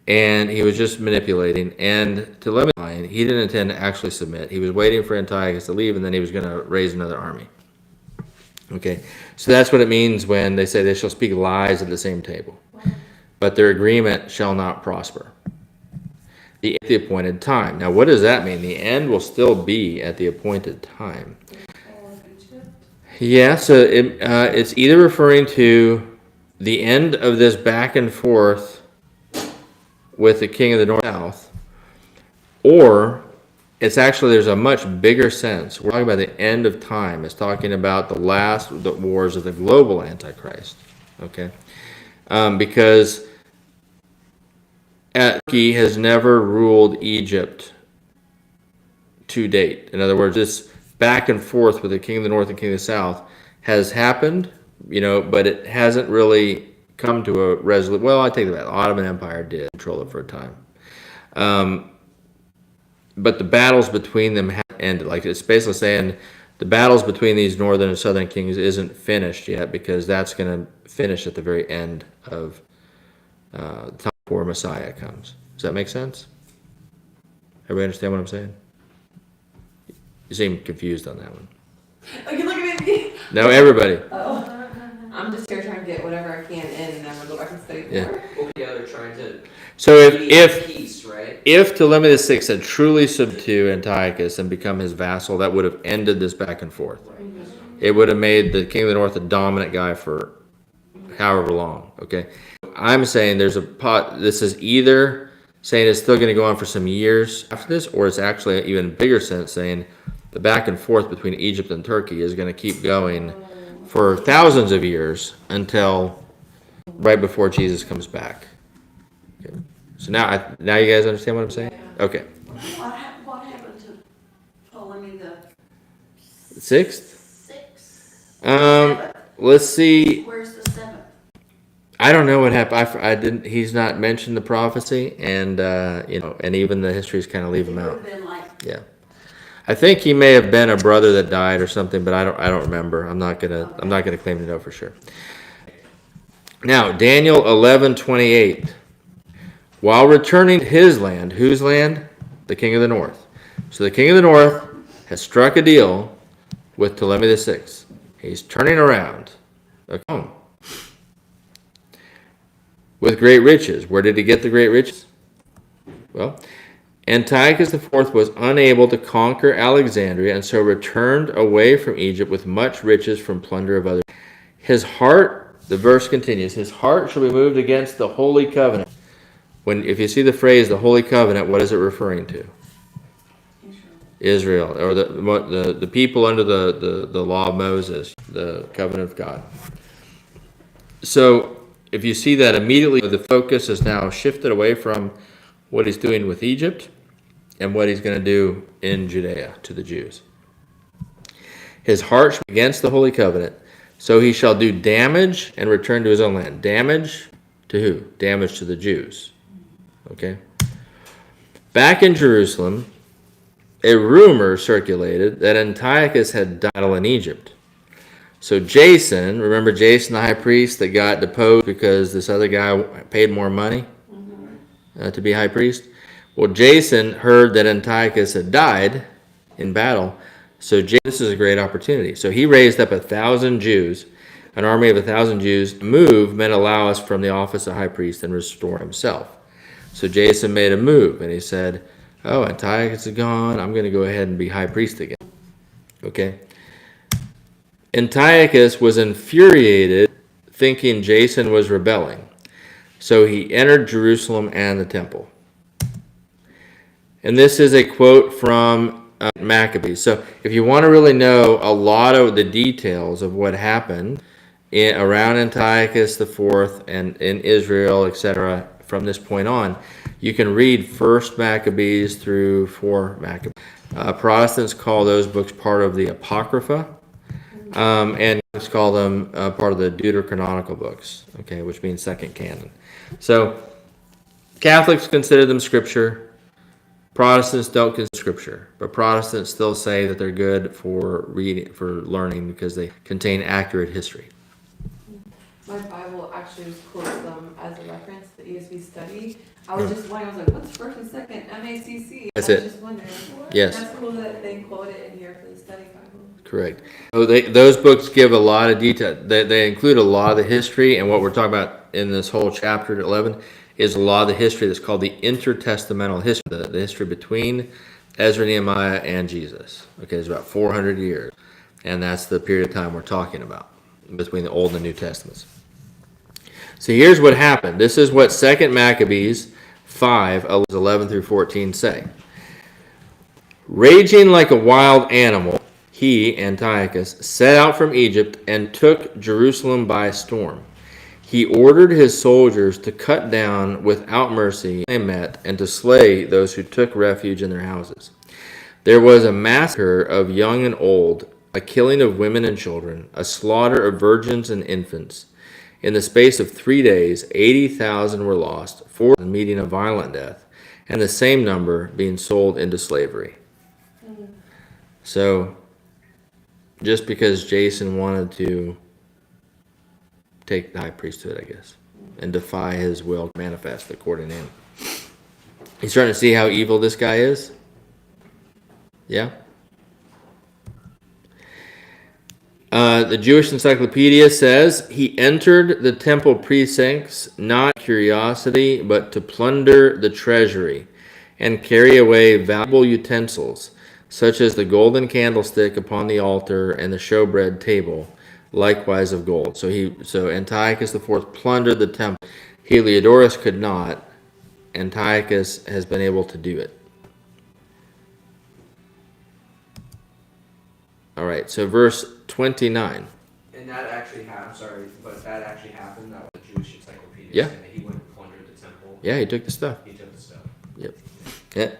and he was just manipulating. And Ptolemy lying, he didn't intend to actually submit. He was waiting for Antiochus to leave, and then he was going to raise another army. Okay, so that's what it means when they say they shall speak lies at the same table, but their agreement shall not prosper. At the appointed time. Now, what does that mean? The end will still be at the appointed time. Yeah, so it's either referring to the end of this back and forth with the king of the north and south, or it's actually, there's a much bigger sense. We're talking about the end of time. It's talking about the last wars of the global Antichrist. Okay? Because Turkey has never ruled Egypt to date. In other words, this back and forth with the king of the north and king of the south has happened, but it hasn't really come to a resolution. Well, I take that back. The Ottoman Empire did control it for a time. But the battles between them have ended. Like, it's basically saying the battles between these northern and southern kings isn't finished yet, because that's going to finish at the very end of the time before Messiah comes. Does that make sense? Everybody understand what I'm saying? You seem confused on that one. Okay, look at me. No, everybody. Oh, I'm just here trying to get whatever I can in, and then we'll go back and study Yeah. more. We'll be together trying to So if peace, right? If Ptolemy VI had truly submitted to Antiochus and become his vassal, that would have ended this back and forth. It would have made the king of the north the dominant guy for however long. Okay, I'm saying there's this is either saying it's still going to go on for some years after this, or it's actually an even bigger sense saying the back and forth between Egypt and Turkey is going to keep going for thousands of years until right before Jesus comes back. Okay. So now you guys understand what I'm saying? Okay. What happened to Ptolemy the Sixth? Seventh? Let's see. Where's the seventh? I don't know what happened. I didn't. He's not mentioned the prophecy, and and even the histories kind of leave him It would out. have been like, Yeah. I think he may have been a brother that died or something, but I don't remember. I'm not gonna claim to know for sure. Now, Daniel 11:28. While returning to his land, whose land? The king of the north. So the king of the north has struck a deal with Ptolemy VI. He's turning around. Okay. with great riches. Where did he get the great riches? Well, Antiochus IV was unable to conquer Alexandria and so returned away from Egypt with much riches from plunder of others. His heart, the verse continues, his heart shall be moved against the Holy Covenant. If you see the phrase the Holy Covenant, what is it referring to? Israel, or the people under the law of Moses, the covenant of God. So if you see that, immediately the focus is now shifted away from what he's doing with Egypt and what he's going to do in Judea to the Jews. His heart shall be against the Holy Covenant, so he shall do damage and return to his own land. Damage to who? Damage to the Jews. Okay? Back in Jerusalem, a rumor circulated that Antiochus had died in Egypt. So Jason, remember Jason the high priest that got deposed because this other guy paid more money to be high priest? Well, Jason heard that Antiochus had died in battle, so this is a great opportunity. So he raised up 1,000 Jews, an army of 1,000 Jews, to move Menelaus from the office of high priest and restore himself. So Jason made a move, and he said, oh, Antiochus is gone, I'm going to go ahead and be high priest again. Okay? Antiochus was infuriated, thinking Jason was rebelling. So he entered Jerusalem and the temple. And this is a quote from Maccabees. So if you want to really know a lot of the details of what happened around Antiochus IV and in Israel, etc., from this point on, you can read 1 Maccabees through 4 Maccabees. Protestants call those books part of the Apocrypha, and Catholics call them part of the Deuterocanonical books, okay, which means second canon. So Catholics consider them scripture. Protestants don't consider scripture, but Protestants still say that they're good for reading, for learning, because they contain accurate history. My Bible actually quotes them as a reference, the ESV study. I was just wondering, I was like, what's first and second MACC? That's I was it. just wondering. Yes. That's cool that they quote it in here for the study Bible. Correct. So those books give a lot of detail. They include a lot of the history, and what we're talking about in this whole chapter 11 is a lot of the history that's called the intertestamental history, the history between Ezra, Nehemiah, and Jesus. Okay, it's about 400 years, and that's the period of time we're talking about between the Old and the New Testaments. So here's what happened. This is what 2 Maccabees 5:11 through 14 say. Raging like a wild animal, he, Antiochus, set out from Egypt and took Jerusalem by storm. He ordered his soldiers to cut down without mercy they met, and to slay those who took refuge in their houses. There was a massacre of young and old, a killing of women and children, a slaughter of virgins and infants. In the space of 3 days, 80,000 were lost, 4,000 meeting a violent death, and the same number being sold into slavery. So, just because Jason wanted to take the high priesthood, I guess, and defy his will manifest according to him. You starting to see how evil this guy is? Yeah? The Jewish Encyclopedia says, he entered the temple precincts not curiosity, but to plunder the treasury and carry away valuable utensils, such as the golden candlestick upon the altar and the showbread table, likewise of gold. So Antiochus IV plundered the temple. Heliodorus could not. Antiochus has been able to do it. All right, so verse 29. And that actually happened, sorry, but that actually happened. That was the Jewish Encyclopedia. Yeah. saying that he went and plundered the temple. Yeah, he took the stuff. He took the stuff. Yep. Yeah.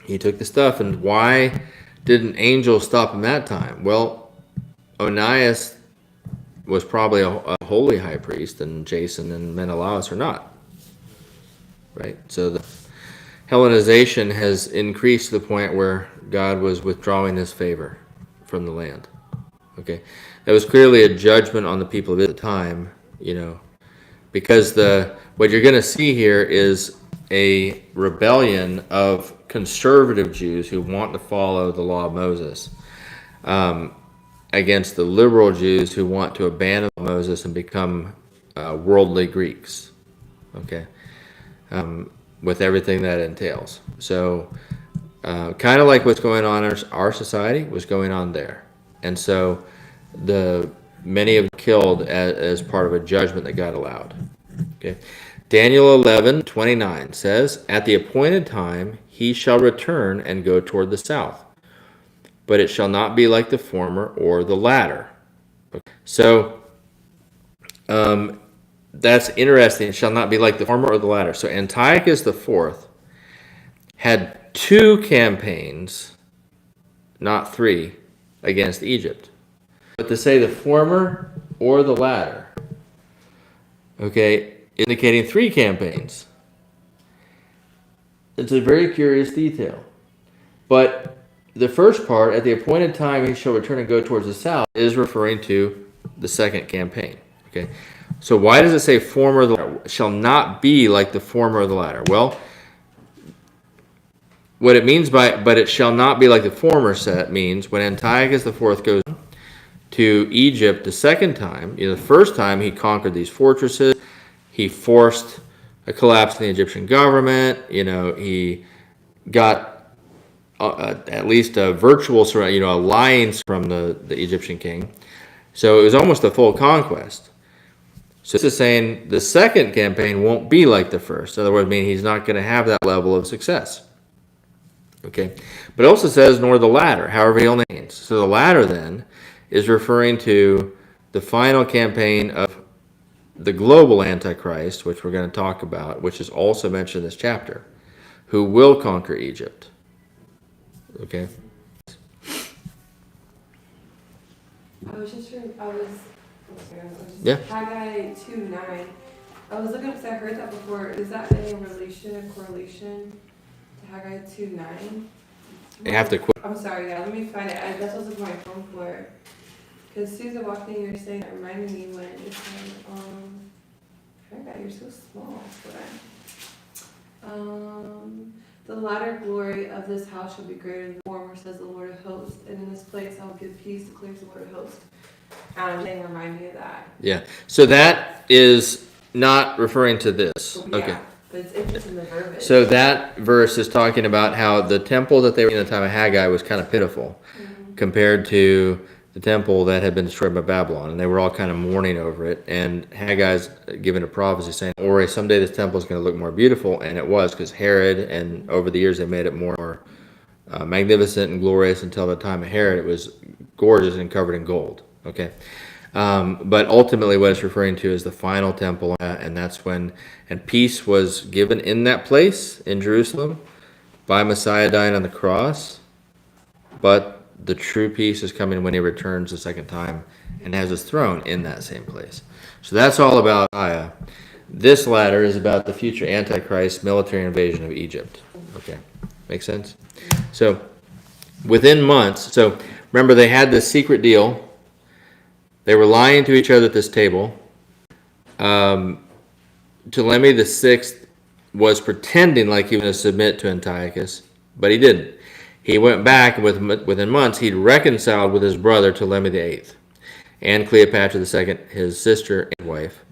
He took the stuff, and why did an angel stop him that time? Well, Onias was probably a holy high priest, and Jason and Menelaus are not. Right? So the Hellenization has increased to the point where God was withdrawing his favor from the land. Okay? That was clearly a judgment on the people of the time, because what you're going to see here is a rebellion of conservative Jews who want to follow the law of Moses against the liberal Jews who want to abandon Moses and become worldly Greeks, okay, with everything that entails. So kind of like what's going on in our society was going on there. And so many have killed as part of a judgment that God allowed. Okay. Daniel 11:29 says, "At the appointed time he shall return and go toward the south, but it shall not be like the former or the latter." So that's interesting. It shall not be like the former or the latter. So Antiochus IV had 2 campaigns, not 3, against Egypt. But to say the former or the latter, okay, indicating 3 campaigns. It's a very curious detail. But the first part, at the appointed time he shall return and go towards the south, is referring to the second campaign. Okay, so why does it say former or the latter? Shall not be like the former or the latter? Well, what it means by "but it shall not be like the former" set means when Antiochus IV goes to Egypt the second time, the first time he conquered these fortresses, he forced a collapse in the Egyptian government, he got at least a virtual alliance from the Egyptian king. So it was almost a full conquest. So this is saying the second campaign won't be like the first. In other words, meaning he's not going to have that level of success. Okay, but it also says nor the latter, however he only means. So the latter then is referring to the final campaign of the global Antichrist, which we're going to talk about, which is also mentioned in this chapter, who will conquer Egypt. Okay? Yeah. Haggai 2:9. I was looking up because I heard that before. Is that a correlation to Haggai 2:9? You have to quit. I'm sorry, yeah, let me find it. That's what I was looking at my phone for. Because Susan walked in, you were saying that reminded me when it said, Haggai, you're so small. The latter glory of this house shall be greater than the former, says the Lord of hosts. And in this place I will give peace, declares the Lord of hosts. I'm saying remind me of that. Yeah. So that is not referring to this. Yeah, Okay. but it's just in the verbiage. So that verse is talking about how the temple that they were in the time of Haggai was kind of pitiful compared to the temple that had been destroyed by Babylon, and they were all kind of mourning over it. And Haggai's given a prophecy saying, "Or someday this temple is going to look more beautiful," and it was, because Herod, and over the years they made it more magnificent and glorious until the time of Herod. It was gorgeous and covered in gold. Okay, but ultimately what it's referring to is the final temple, and that's when peace was given in that place in Jerusalem by Messiah dying on the cross, but the true peace is coming when he returns the second time and has his throne in that same place. So that's all about Messiah. This latter is about the future Antichrist military invasion of Egypt. Okay, makes sense? So within months, so remember they had this secret deal. They were lying to each other at this table. Ptolemy VI was pretending like he was going to submit to Antiochus, but he didn't. He went back, and within months, he'd reconciled with his brother Ptolemy VIII and Cleopatra II, his sister and wife.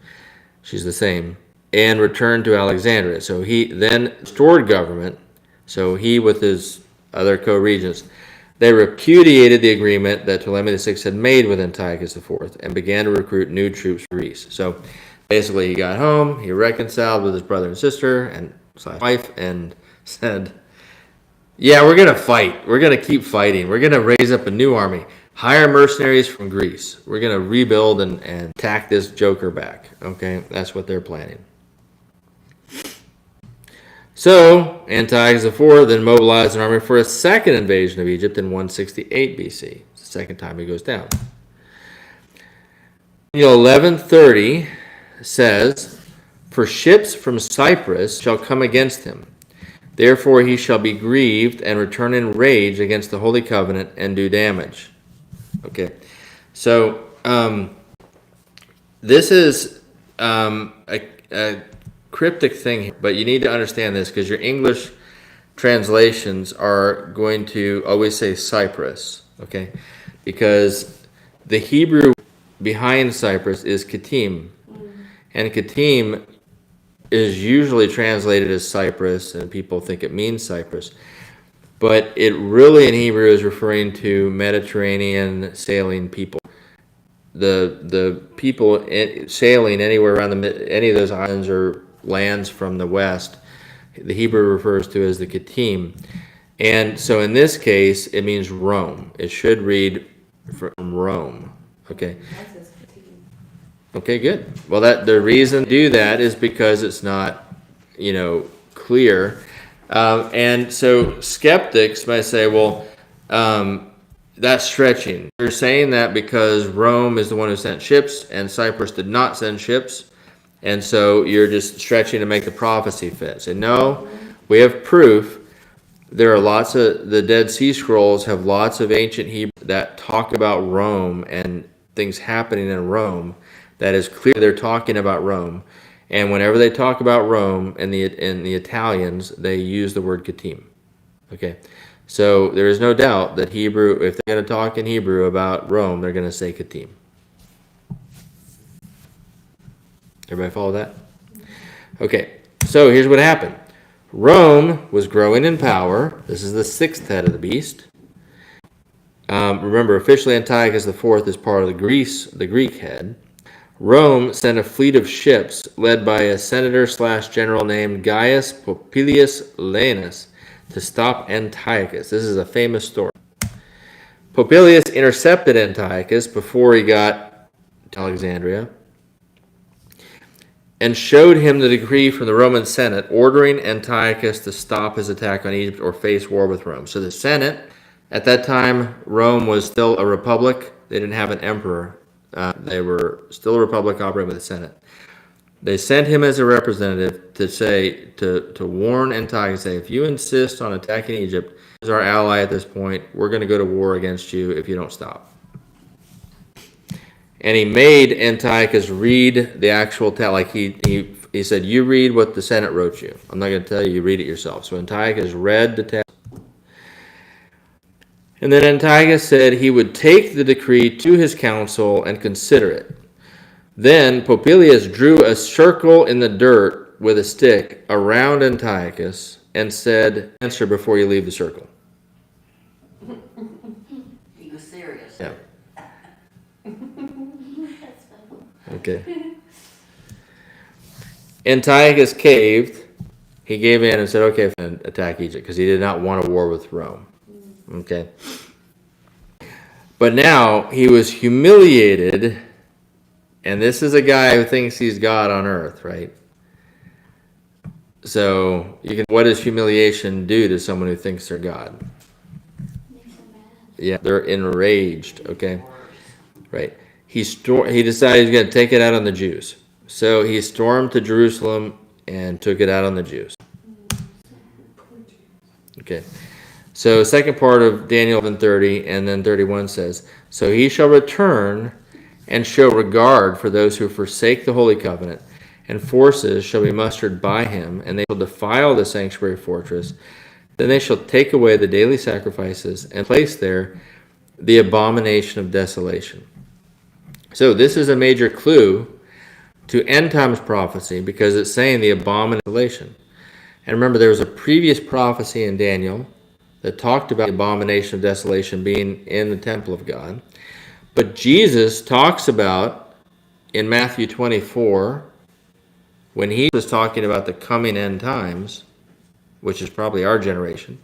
She's the same. And returned to Alexandria. So he then restored government. So he, with his other co-regents, they repudiated the agreement that Ptolemy VI had made with Antiochus IV and began to recruit new troops for Greece. So basically, he got home, he reconciled with his brother and sister and wife, and said, "Yeah, we're going to fight. We're going to keep fighting. We're going to raise up a new army. Hire mercenaries from Greece. We're going to rebuild and attack this joker back." Okay, that's what they're planning. So, Antiochus IV then mobilized an army for a second invasion of Egypt in 168 BC. It's the second time he goes down. Daniel 11:30 says, "For ships from Cyprus shall come against him. Therefore he shall be grieved and return in rage against the Holy Covenant and do damage." Okay, so this is a cryptic thing here, but you need to understand this because your English translations are going to always say Cyprus, okay? Because the Hebrew behind Cyprus is Kittim, And Kittim is usually translated as Cyprus, and people think it means Cyprus. But it really in Hebrew is referring to Mediterranean sailing people. The people sailing anywhere around any of those islands or lands from the west, the Hebrew refers to as the Kittim. And so in this case, it means Rome. It should read from Rome. Okay. That says Kittim. Okay, good. Well, the reason to do that is because it's not, clear. And so skeptics might say, well, that's stretching. You're saying that because Rome is the one who sent ships and Cyprus did not send ships. And so you're just stretching to make the prophecy fit. Say, no, we have proof. There are the Dead Sea Scrolls have lots of ancient Hebrew that talk about Rome and things happening in Rome. That is clear they're talking about Rome. And whenever they talk about Rome in the Italians, they use the word Kittim. Okay. So there is no doubt that Hebrew, if they're going to talk in Hebrew about Rome, they're going to say Kittim. Everybody follow that? Okay. So here's what happened. Rome was growing in power. This is the sixth head of the beast. Remember, officially Antiochus IV is part of the Greek head. Rome sent a fleet of ships led by a senator/general named Gaius Popilius Laenas to stop Antiochus. This is a famous story. Popilius intercepted Antiochus before he got to Alexandria and showed him the decree from the Roman Senate ordering Antiochus to stop his attack on Egypt or face war with Rome. So the Senate, at that time, Rome was still a republic. They didn't have an emperor. They were still a republic operating with the Senate. They sent him as a representative to warn Antiochus, say, if you insist on attacking Egypt, as our ally at this point, we're going to go to war against you if you don't stop. And he made Antiochus read the actual text. Like he said, you read what the Senate wrote you. I'm not going to tell you, you read it yourself. So Antiochus read the text. And then Antiochus said he would take the decree to his council and consider it. Then Popilius drew a circle in the dirt with a stick around Antiochus and said, answer before you leave the circle. He was serious. Yeah. That's funny. Okay. Antiochus caved. He gave in and said, okay, and attack Egypt, because he did not want a war with Rome. Okay. But now he was humiliated, and this is a guy who thinks he's God on earth, right? So what does humiliation do to someone who thinks they're God? Makes him mad. Yeah, they're enraged, okay? Right. He decided he's going to take it out on the Jews. So he stormed to Jerusalem and took it out on the Jews. Okay. So second part of Daniel 11:30 and then 31 says, so he shall return and show regard for those who forsake the holy covenant, and forces shall be mustered by him, and they shall defile the sanctuary fortress. Then they shall take away the daily sacrifices and place there the abomination of desolation. So this is a major clue to end times prophecy, because it's saying the abomination of desolation. And remember, there was a previous prophecy in Daniel that talked about the abomination of desolation being in the temple of God. But Jesus talks about, in Matthew 24, when he was talking about the coming end times, which is probably our generation,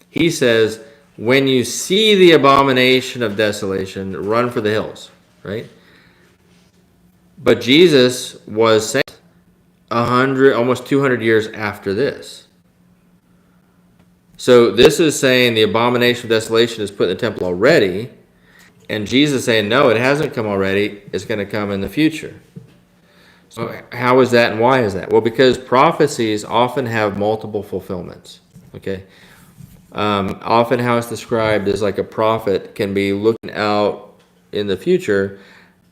he says, when you see the abomination of desolation, run for the hills, right? But Jesus was saying almost 200 years after this. So this is saying the abomination of desolation is put in the temple already, and Jesus is saying, no, it hasn't come already, it's going to come in the future. So how is that and why is that? Well, because prophecies often have multiple fulfillments, okay? Often how it's described is like a prophet can be looking out in the future,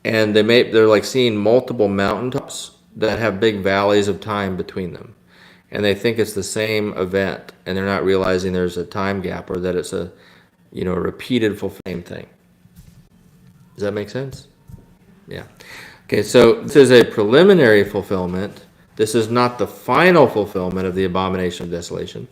and they're like seeing multiple mountaintops that have big valleys of time between them. And they think it's the same event, and they're not realizing there's a time gap, or that it's a repeated same thing. Does that make sense? Yeah. Okay, so this is a preliminary fulfillment. This is not the final fulfillment of the abomination of desolation.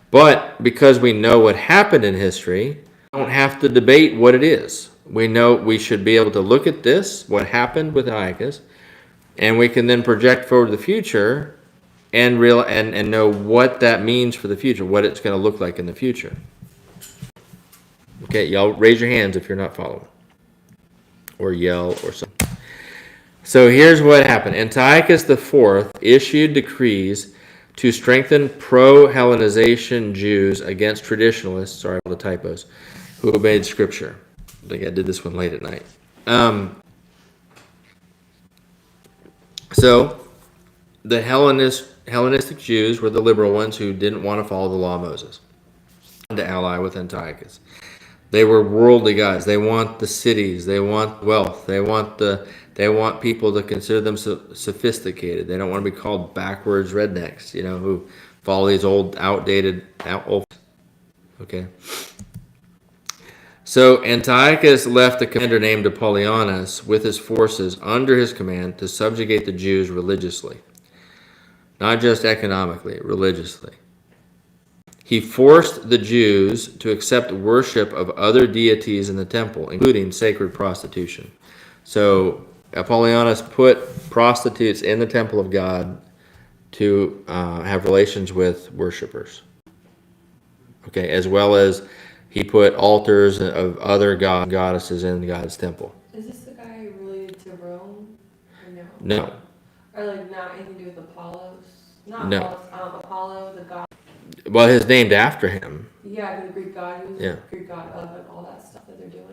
But because we know what happened in history, we don't have to debate what it is. We know we should be able to look at this, what happened with Antiochus, and we can then project forward to the future and know what that means for the future, what it's going to look like in the future. Okay, y'all raise your hands if you're not following, or yell or something. So here's what happened. Antiochus IV issued decrees to strengthen pro-Hellenization Jews against traditionalists, sorry for the typos, who obeyed Scripture. I think I did this one late at night. So the Hellenistic Jews were the liberal ones who didn't want to follow the law of Moses, to ally with Antiochus. They were worldly guys. They want the cities. They want wealth. They want people to consider them sophisticated. They don't want to be called backwards rednecks, who follow these old, outdated. Okay. So Antiochus left a commander named Apollonius with his forces under his command to subjugate the Jews religiously, not just economically, religiously. He forced the Jews to accept worship of other deities in the temple, including sacred prostitution. So Apollonius put prostitutes in the temple of God to have relations with worshipers. Okay, as well as he put altars of other goddesses in God's temple. Is this the guy related to Rome? Or no? No. Or like not anything to do with Apollos? Not No. Apollos, Apollo, the god. Well, it's named after him. Yeah, the Greek god. He was Yeah. the Greek god of and all that stuff that they're doing.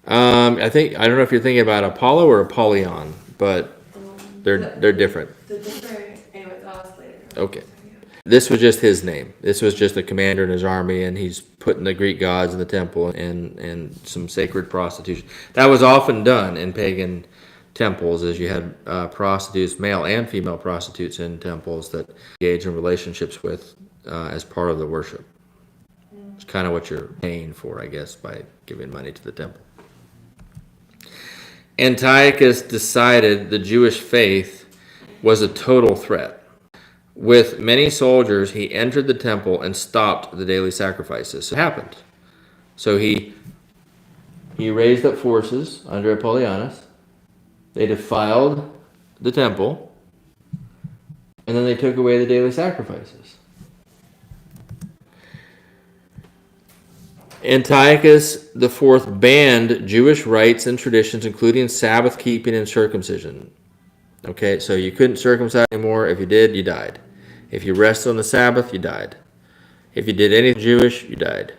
I don't know if you're thinking about Apollo or Apollyon, but they're different. The different. Anyways, I'll ask later. Okay. This was just his name. This was just a commander in his army, and he's putting the Greek gods in the temple and some sacred prostitution. That was often done in pagan temples, as you had prostitutes, male and female prostitutes in temples that engage in relationships with as part of the worship. It's kind of what you're paying for, I guess, by giving money to the temple. Antiochus decided the Jewish faith was a total threat. With many soldiers, he entered the temple and stopped the daily sacrifices. So it happened. So he raised up forces under Apollonius. They defiled the temple, and then they took away the daily sacrifices. Antiochus IV banned Jewish rites and traditions, including Sabbath keeping and circumcision. Okay, so you couldn't circumcise anymore. If you did, you died. If you rested on the Sabbath, you died. If you did anything Jewish, you died.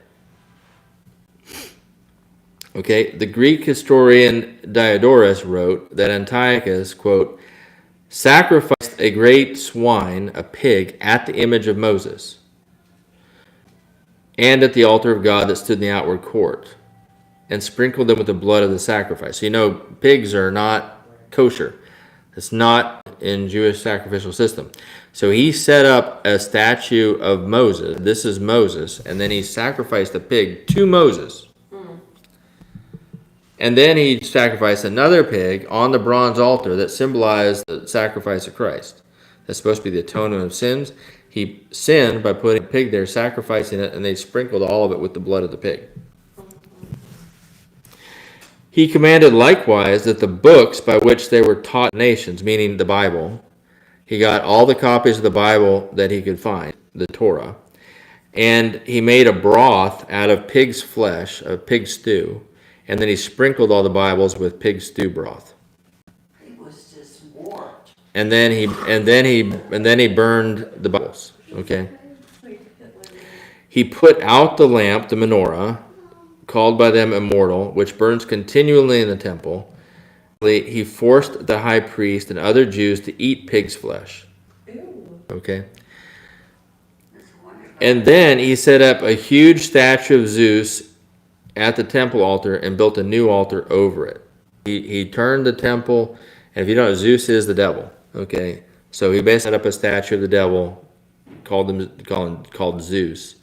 Okay, the Greek historian Diodorus wrote that Antiochus, quote, sacrificed a great swine, a pig, at the image of Moses and at the altar of God that stood in the outward court, and sprinkled them with the blood of the sacrifice. So, pigs are not kosher. It's not in Jewish sacrificial system. So he set up a statue of Moses. This is Moses. And then he sacrificed a pig to Moses. And then he sacrificed another pig on the bronze altar that symbolized the sacrifice of Christ. That's supposed to be the atonement of sins. He sinned by putting a pig there, sacrificing it, and they sprinkled all of it with the blood of the pig. He commanded likewise that the books by which they were taught nations, meaning the Bible, he got all the copies of the Bible that he could find, the Torah, and he made a broth out of pig's flesh, a pig stew, and then he sprinkled all the Bibles with pig stew broth. It was just warped. And then he burned the Bibles. Okay. He put out the lamp, the menorah, called by them immortal, which burns continually in the temple. He forced the high priest and other Jews to eat pig's flesh. Ew. Okay. That's wonderful. And then he set up a huge statue of Zeus at the temple altar and built a new altar over it. He turned the temple, and if you don't know, Zeus is the devil. Okay. So he basically set up a statue of the devil called Zeus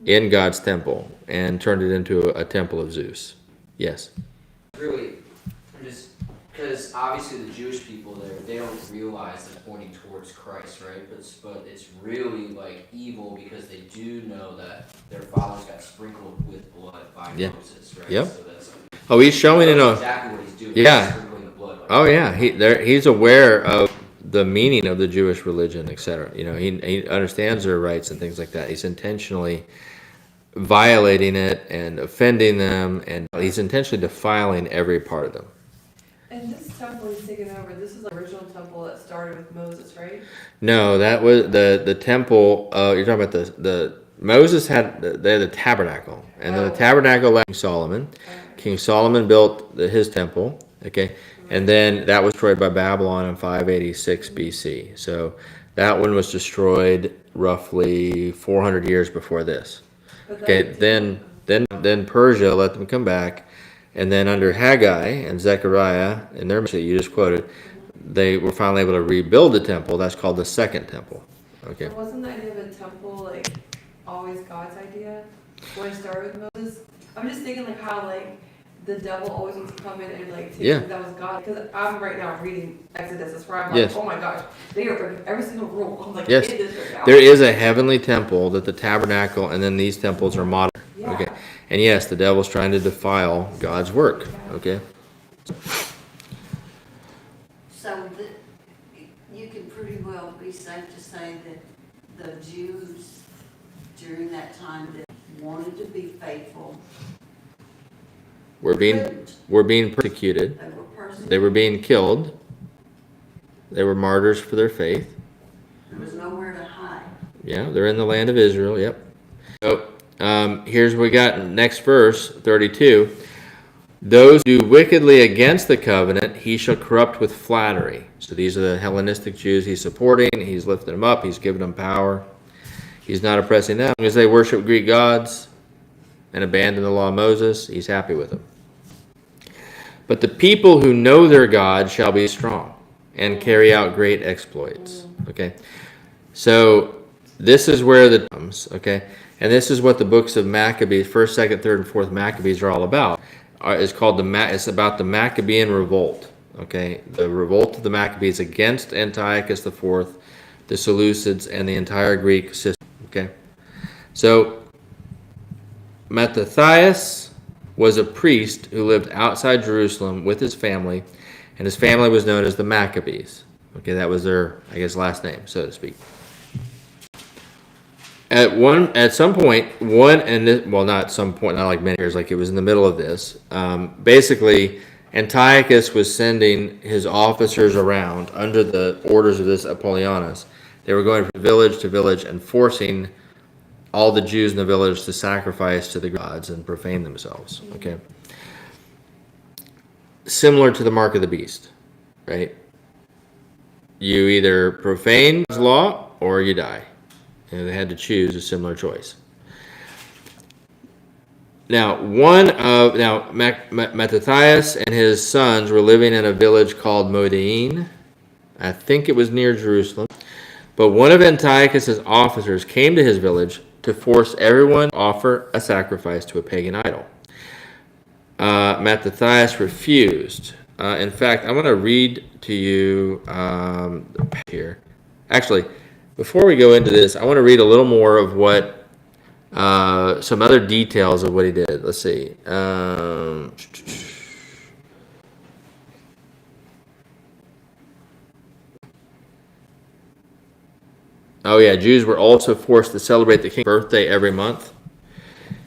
in God's temple and turned it into a temple of Zeus. Yes. Really, I'm just Because obviously the Jewish people there, they don't realize they're pointing towards Christ, right? But it's really like evil because they do know that their fathers got sprinkled with blood by Yeah. Moses, right? Yep. So that's Oh, he's showing in that's a. exactly what he's doing. Yeah. He's sprinkling the blood. Like Oh yeah, he's aware of the meaning of the Jewish religion, etc. You know, he understands their rights and things like that. He's intentionally violating it and offending them, and he's intentionally defiling every part of them. And this temple he's taken over, this is the original temple that started with Moses, right? No, that was the temple. You're talking about the Moses had they had the tabernacle, and then the Oh. tabernacle left King Solomon. King Solomon built his temple. Okay, and then that was destroyed by Babylon in 586 BC. So that one was destroyed roughly 400 years before this. But Okay, that- then Persia let them come back, and then under Haggai and Zechariah, and their that you just quoted, they were finally able to rebuild the temple. That's called the Second Temple. Okay. But wasn't the idea of a temple like always God's idea when it started with Moses? I'm just thinking like how like the devil always wants to come in and like take Yeah. that was God. Because I'm right now reading Exodus. That's where I'm like, Yes. oh my gosh, they are breaking every single rule. I'm like, Yes. in this right now. There is a heavenly temple that the tabernacle, and then these temples are modern. Yeah. Okay. And yes, the devil's trying to defile God's work. Okay. So you can pretty well be safe to say that the Jews during that time that wanted to be faithful, We're being persecuted. they were persecuted. They were being killed. They were martyrs for their faith. There was nowhere to hide. Yeah, they're in the land of Israel. Yep. So here's what we got in next verse 32. Those who do wickedly against the covenant, he shall corrupt with flattery. So these are the Hellenistic Jews he's supporting. He's lifting them up. He's giving them power. He's not oppressing them. As they worship Greek gods and abandon the law of Moses, he's happy with them. But the people who know their God shall be strong and carry out great exploits. Okay. So this is where the comes, okay? And this is what the books of Maccabees, 1st, 2nd, 3rd, and 4th Maccabees are all about. It's called it's about the Maccabean revolt, okay? The revolt of the Maccabees against Antiochus IV, the Seleucids, and the entire Greek system, okay? So Mattathias was a priest who lived outside Jerusalem with his family, and his family was known as the Maccabees. Okay, that was their, I guess, last name, so to speak. At some point, not some point, not like many years, like it was in the middle of this. Basically, Antiochus was sending his officers around under the orders of this Apollonius. They were going from village to village and forcing all the Jews in the village to sacrifice to the gods and profane themselves. Okay, similar to the mark of the beast, right? You either profane God's law or you die. And they had to choose a similar choice. Now, Mattathias and his sons were living in a village called Modain. I think it was near Jerusalem. But one of Antiochus' officers came to his village to force everyone to offer a sacrifice to a pagan idol. Mattathias refused. In fact, I'm going to read to you here. Actually, before we go into this, I want to read a little more of what some other details of what he did. Let's see. Oh yeah, Jews were also forced to celebrate the king's birthday every month,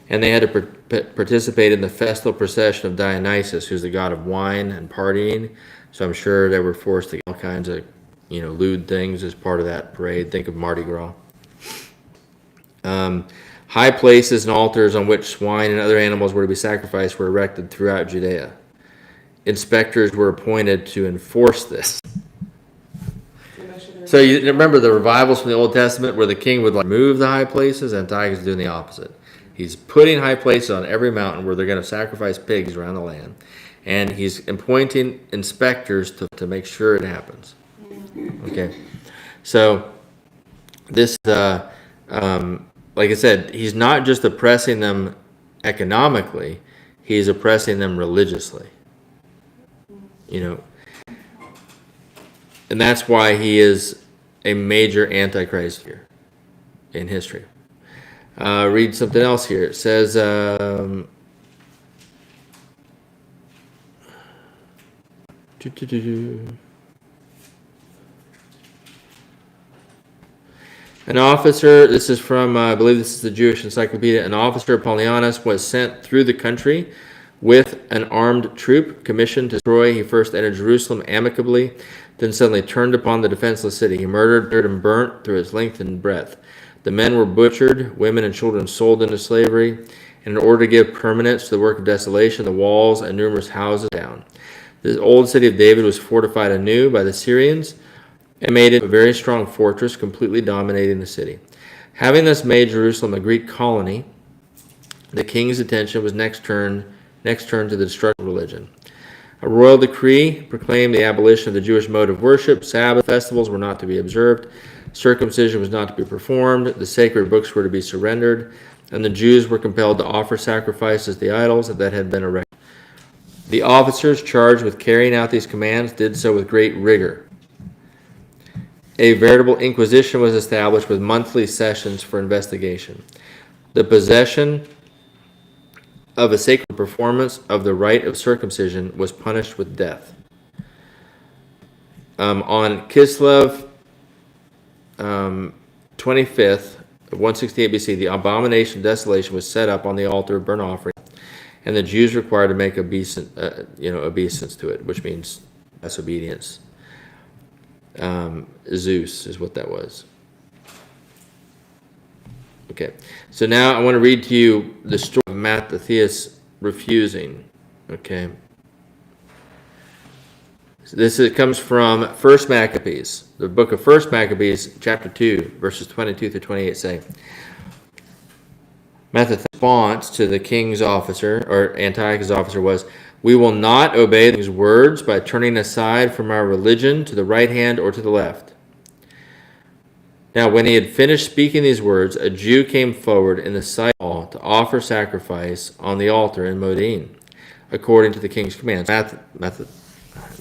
and they had to participate in the festal procession of Dionysus, who's the god of wine and partying. So I'm sure they were forced to do all kinds of, lewd things as part of that parade. Think of Mardi Gras. High places and altars on which swine and other animals were to be sacrificed were erected throughout Judea. Inspectors were appointed to enforce this. So you remember the revivals from the Old Testament where the king would move the high places? Antiochus is doing the opposite. He's putting high places on every mountain where they're going to sacrifice pigs around the land. And he's appointing inspectors to make sure it happens. Okay. So this, like I said, he's not just oppressing them economically, he's oppressing them religiously. And that's why he is a major antichrist here in history. Read something else here. It says, an officer, this is from, I believe this is the Jewish Encyclopedia, an officer, Paulianus, was sent through the country with an armed troop commissioned to destroy. He first entered Jerusalem amicably, then suddenly turned upon the defenseless city. He murdered and burnt through its length and breadth. The men were butchered, women and children sold into slavery, and in order to give permanence to the work of desolation, the walls and numerous houses down. The old city of David was fortified anew by the Syrians and made it a very strong fortress, completely dominating the city. Having thus made Jerusalem a Greek colony, the king's attention was next turned to the destruction of religion. A royal decree proclaimed the abolition of the Jewish mode of worship. Sabbath festivals were not to be observed. Circumcision was not to be performed. The sacred books were to be surrendered, and the Jews were compelled to offer sacrifices to the idols that had been erected. The officers charged with carrying out these commands did so with great rigor. A veritable inquisition was established with monthly sessions for investigation. The possession of a sacred performance of the rite of circumcision was punished with death. On Kislev 25th of 168 BC, the abomination of desolation was set up on the altar of burnt offering, and the Jews required to make obeisance to it, which means disobedience. Zeus is what that was. Okay, so now I want to read to you the story of Mattathias refusing. Okay, so this comes from 1 Maccabees, the book of 1 Maccabees, chapter 2, verses 22 through 28 say, Mattathias' response to the king's officer, or Antiochus' officer, was, "We will not obey these words by turning aside from our religion to the right hand or to the left." Now, when he had finished speaking these words, a Jew came forward in the sight of all to offer sacrifice on the altar in Modin, according to the king's commands.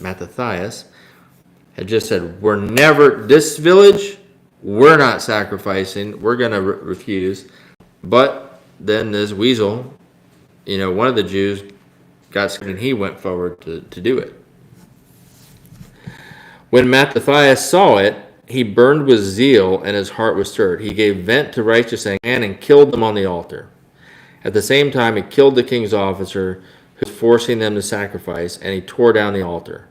Mattathias had just said, this village, we're not sacrificing, we're going to refuse. But then this weasel, one of the Jews got scared and he went forward to do it. When Mattathias saw it, he burned with zeal and his heart was stirred. He gave vent to righteous anger and killed them on the altar. At the same time, he killed the king's officer who was forcing them to sacrifice, and he tore down the altar.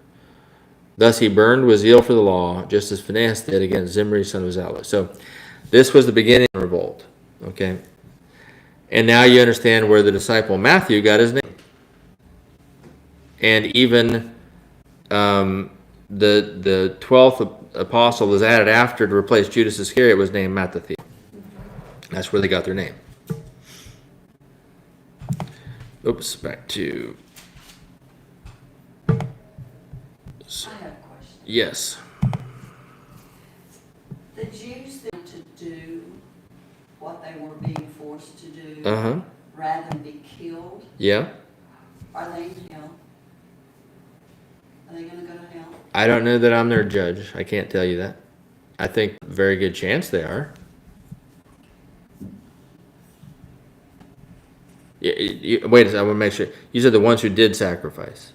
Thus he burned with zeal for the law, just as Phinehas did against Zimri, son of Zallah. So this was the beginning of the revolt. Okay? And now you understand where the disciple Matthew got his name. And even the 12th apostle was added after to replace Judas Iscariot was named Mattathias. That's where they got their name. Oops, back to... I have a question. Yes. The Jews that to do what they were being forced to do Uh-huh. rather than be killed, Yeah. are they in hell? Are they going to go to hell? I don't know that I'm their judge. I can't tell you that. I think very good chance they are. Wait a second, I want to make sure. You said the ones who did sacrifice.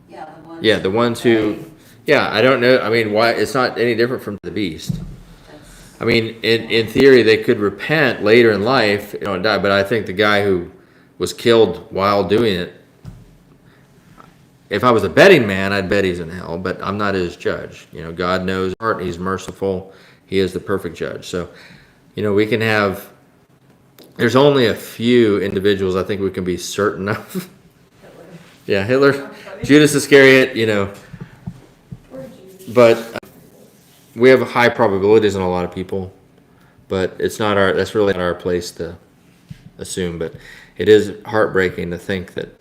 Yeah, the ones. Yeah, the ones who... Yeah, I don't know. I mean, why? It's not any different from the beast. That's, I mean, in theory, they could repent later in life, and die. But I think the guy who was killed while doing it, if I was a betting man, I'd bet he's in hell. But I'm not his judge. God knows his heart. He's merciful. He is the perfect judge. So, we can have. There's only a few individuals I think we can be certain of. Hitler. Yeah, Hitler, That's funny. Judas Iscariot. Poor Judas. But we have high probabilities on a lot of people, but that's really not our place to assume. But it is heartbreaking to think that.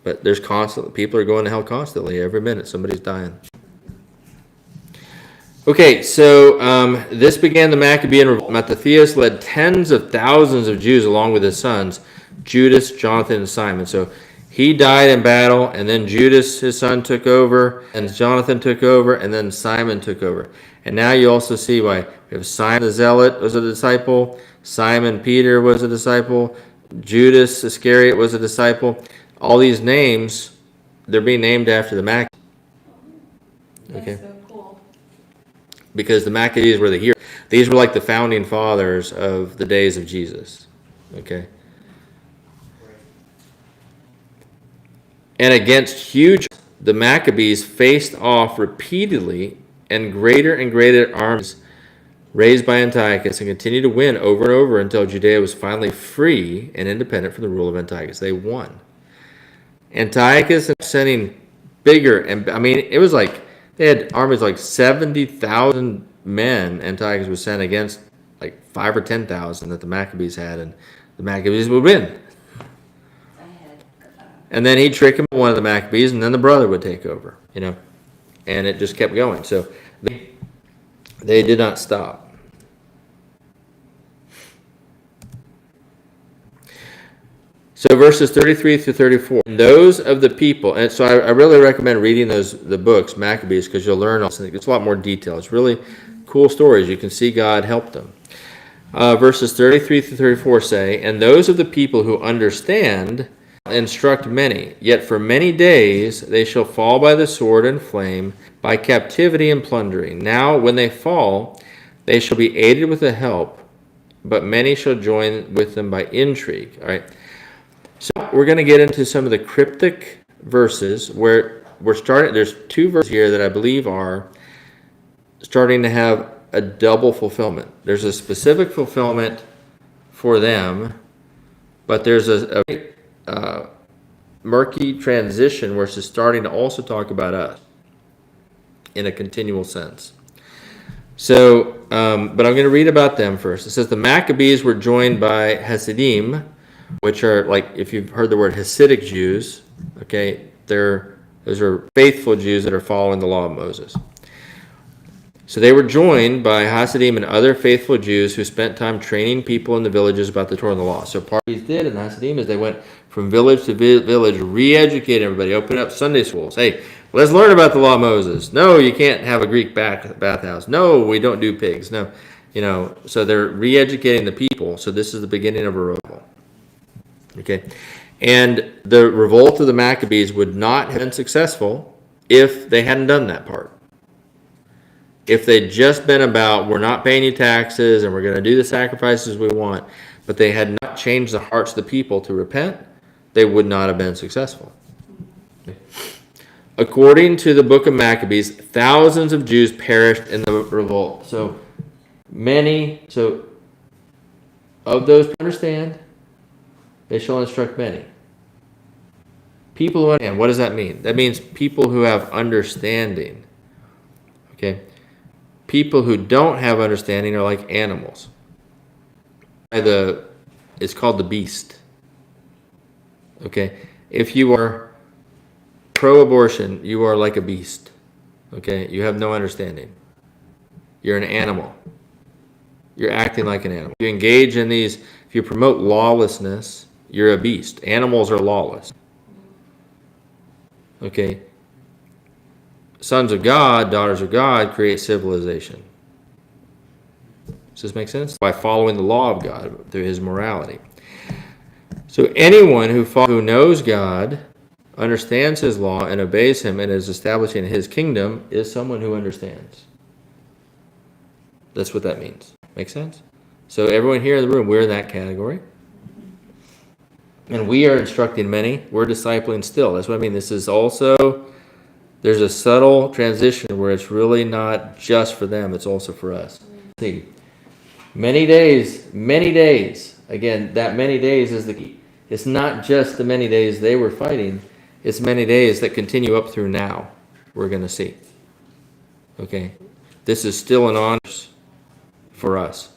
But there's people are going to hell constantly. Every minute somebody's dying. Okay, so this began the Maccabean revolt. Mattathias led tens of thousands of Jews along with his sons, Judas, Jonathan, and Simon. So He died in battle, and then Judas, his son, took over, and Jonathan took over, and then Simon took over. And now you also see why. We have Simon the Zealot was a disciple, Simon Peter was a disciple, Judas Iscariot was a disciple. All these names, they're being named after the Maccabees. Okay. That's so cool. Because the Maccabees were the heroes. These were like the founding fathers of the days of Jesus. Okay. And against the Maccabees faced off repeatedly, and greater armies raised by Antiochus, and continued to win over and over until Judea was finally free and independent from the rule of Antiochus. They won. Antiochus sending bigger, and I mean, it was like they had armies like 70,000 men. Antiochus was sent against like 5 or 10,000 that the Maccabees had, and the Maccabees would win. And then he'd trick him one of the Maccabees, and then the brother would take over, and it just kept going. So they did not stop. So verses 33 through 34. Those of the people, and so I really recommend reading the books, Maccabees, because you'll learn it's a lot more detail. It's really cool stories. You can see God helped them. Verses 33 through 34 say, and those of the people who understand instruct many, yet for many days they shall fall by the sword and flame, by captivity and plundering. Now when they fall, they shall be aided with a help, but many shall join with them by intrigue. All right. So we're going to get into some of the cryptic verses where we're starting. There's 2 verses here that I believe are starting to have a double fulfillment. There's a specific fulfillment for them, but there's a murky transition where it's starting to also talk about us in a continual sense. So, but I'm going to read about them first. It says the Maccabees were joined by Hasidim, which are like, if you've heard the word Hasidic Jews, okay, those are faithful Jews that are following the law of Moses. So they were joined by Hasidim and other faithful Jews who spent time training people in the villages about the Torah and the law. So part of what these did in the Hasidim is they went from village to village, re-educated everybody, opened up Sunday schools. Hey, let's learn about the law of Moses. No, you can't have a Greek bathhouse. No, we don't do pigs. No, so they're re-educating the people. So this is the beginning of a revival. Okay, and the revolt of the Maccabees would not have been successful if they hadn't done that part. If they'd just been about, we're not paying you taxes and we're going to do the sacrifices we want, but they had not changed the hearts of the people to repent, they would not have been successful. Okay. According to the book of Maccabees, thousands of Jews perished in the revolt. So of those who understand, they shall instruct many. People who understand, what does that mean? That means people who have understanding. Okay? People who don't have understanding are like animals. It's called the beast. Okay? If you are pro-abortion, you are like a beast. Okay? You have no understanding. You're an animal. You're acting like an animal. If you engage in these, if you promote lawlessness, you're a beast. Animals are lawless. Okay? Sons of God, daughters of God create civilization. Does this make sense? By following the law of God through his morality. So anyone who knows God, understands his law, and obeys him, and is establishing his kingdom is someone who understands. That's what that means. Make sense? So everyone here in the room, we're in that category. And we are instructing many. We're discipling still. That's what I mean. This is also, there's a subtle transition where it's really not just for them. It's also for us. See, many days. Again, that many days is the key. It's not just the many days they were fighting. It's many days that continue up through now. We're going to see. Okay? This is still an honor for us.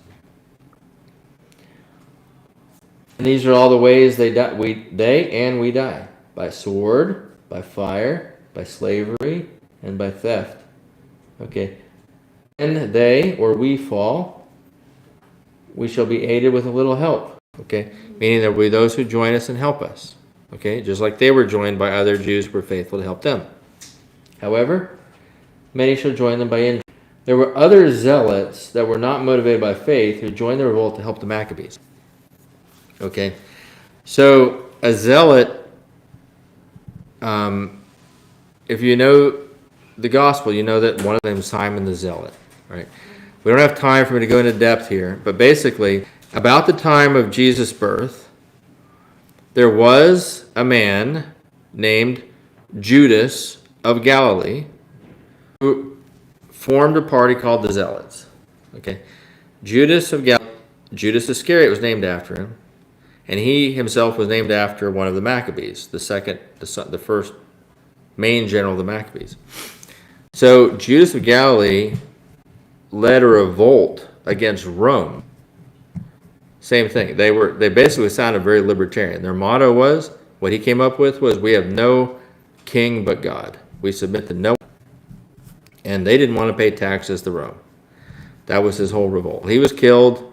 And these are all the ways they die. By sword, by fire, by slavery, and by theft. Okay. When they or we fall, we shall be aided with a little help. Okay. Meaning there will be those who join us and help us. Okay, just like they were joined by other Jews who were faithful to help them. However, many shall join them by injury. There were other zealots that were not motivated by faith who joined the revolt to help the Maccabees. Okay, so a zealot, if you know the gospel, you know that one of them is Simon the Zealot, right? We don't have time for me to go into depth here, but basically, about the time of Jesus' birth, there was a man named Judas of Galilee who formed a party called the Zealots. Okay, Judas of Galilee, Judas Iscariot was named after him, and he himself was named after one of the Maccabees, the first main general of the Maccabees. So Judas of Galilee led a revolt against Rome. Same thing. They basically sounded very libertarian. Their motto was, what he came up with was, we have no king but God. We submit to no one. And they didn't want to pay taxes to Rome. That was his whole revolt. He was killed.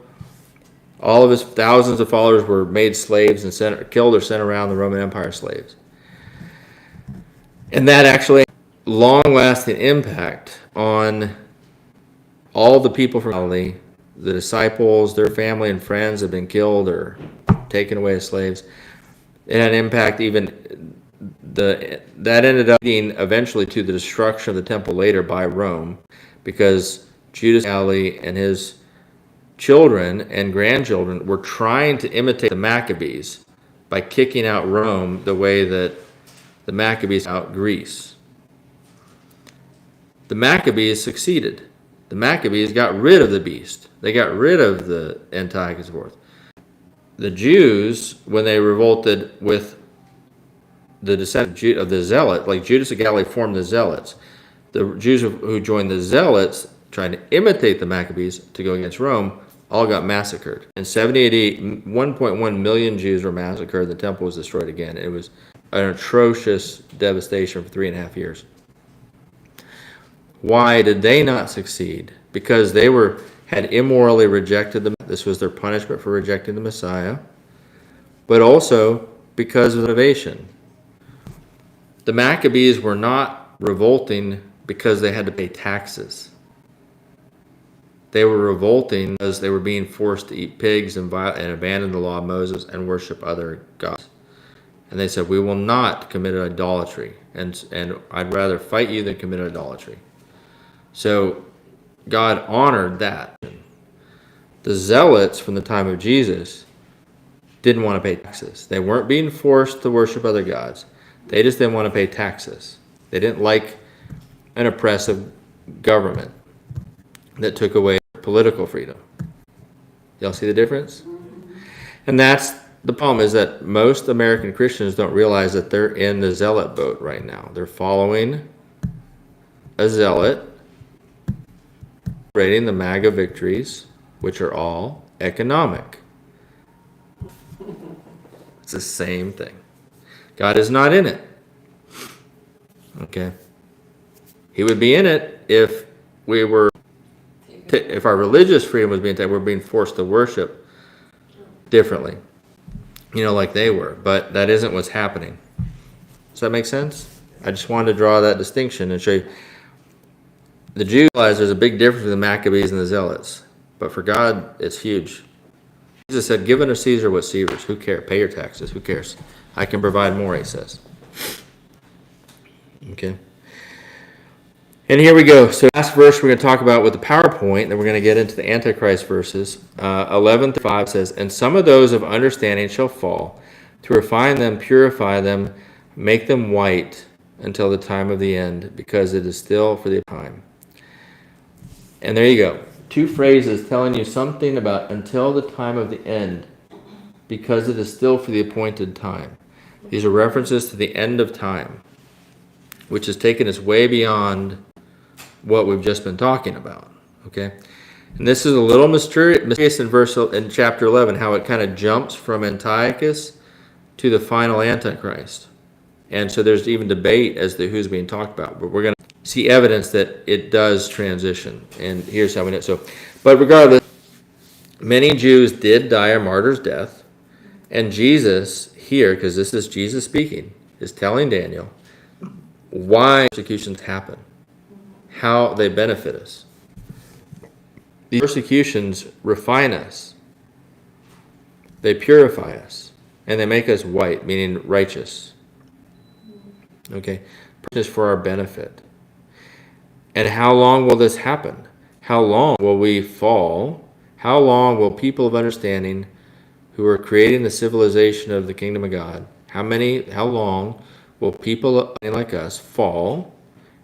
All of his thousands of followers were made slaves and killed or sent around the Roman Empire slaves. And that actually had a long-lasting impact on all the people from Galilee. The disciples, their family and friends have been killed or taken away as slaves. It had an impact even that ended up leading eventually to the destruction of the temple later by Rome, because Judas Galilee and his children and grandchildren were trying to imitate the Maccabees by kicking out Rome the way that the Maccabees out Greece. The Maccabees succeeded. The Maccabees got rid of the beast. They got rid of the Antiochus IV. The Jews, when they revolted with the descendant of the Zealot, like Judas of Galilee formed the Zealots, the Jews who joined the Zealots, trying to imitate the Maccabees to go against Rome, all got massacred. In 70 AD, 1.1 million Jews were massacred. The temple was destroyed again. It was an atrocious devastation for 3.5 years. Why did they not succeed? Because they had immorally rejected them. This was their punishment for rejecting the Messiah, but also because of innovation. The Maccabees were not revolting because they had to pay taxes. They were revolting because they were being forced to eat pigs and abandon the law of Moses and worship other gods. And they said, we will not commit idolatry, and I'd rather fight you than commit idolatry. So God honored that. The Zealots from the time of Jesus didn't want to pay taxes. They weren't being forced to worship other gods. They just didn't want to pay taxes. They didn't like an oppressive government that took away political freedom. Y'all see the difference? And that's the problem, is that most American Christians don't realize that they're in the zealot boat right now. They're following a zealot, celebrating the MAGA victories, which are all economic. It's the same thing. God is not in it. Okay? He would be in it if if our religious freedom was being taken, we're being forced to worship differently, like they were. But that isn't what's happening. Does that make sense? I just wanted to draw that distinction and show you. The Jews realize there's a big difference between the Maccabees and the Zealots, but for God, it's huge. Jesus said, "Give unto Caesar what's Caesar's. Who cares? Pay your taxes. Who cares? I can provide more," he says. Okay. And here we go. So last verse we're going to talk about with the PowerPoint, then we're going to get into the Antichrist verses. 11:5 says, "And some of those of understanding shall fall, to refine them, purify them, make them white until the time of the end, because it is still for the time." And there you go. 2 phrases telling you something about until the time of the end, because it is still for the appointed time. These are references to the end of time, which has taken us way beyond what we've just been talking about. Okay? And this is a little mysterious in chapter 11, how it kind of jumps from Antiochus to the final Antichrist. And so there's even debate as to who's being talked about. But we're going to see evidence that it does transition. And here's how we know. But regardless, many Jews did die a martyr's death. And Jesus here, because this is Jesus speaking, is telling Daniel why persecutions happen, how they benefit us. These persecutions refine us. They purify us. And they make us white, meaning righteous. Okay? Is for our benefit. And how long will this happen? How long will we fall? How long will people of understanding who are creating the civilization of the kingdom of God, how long will people like us fall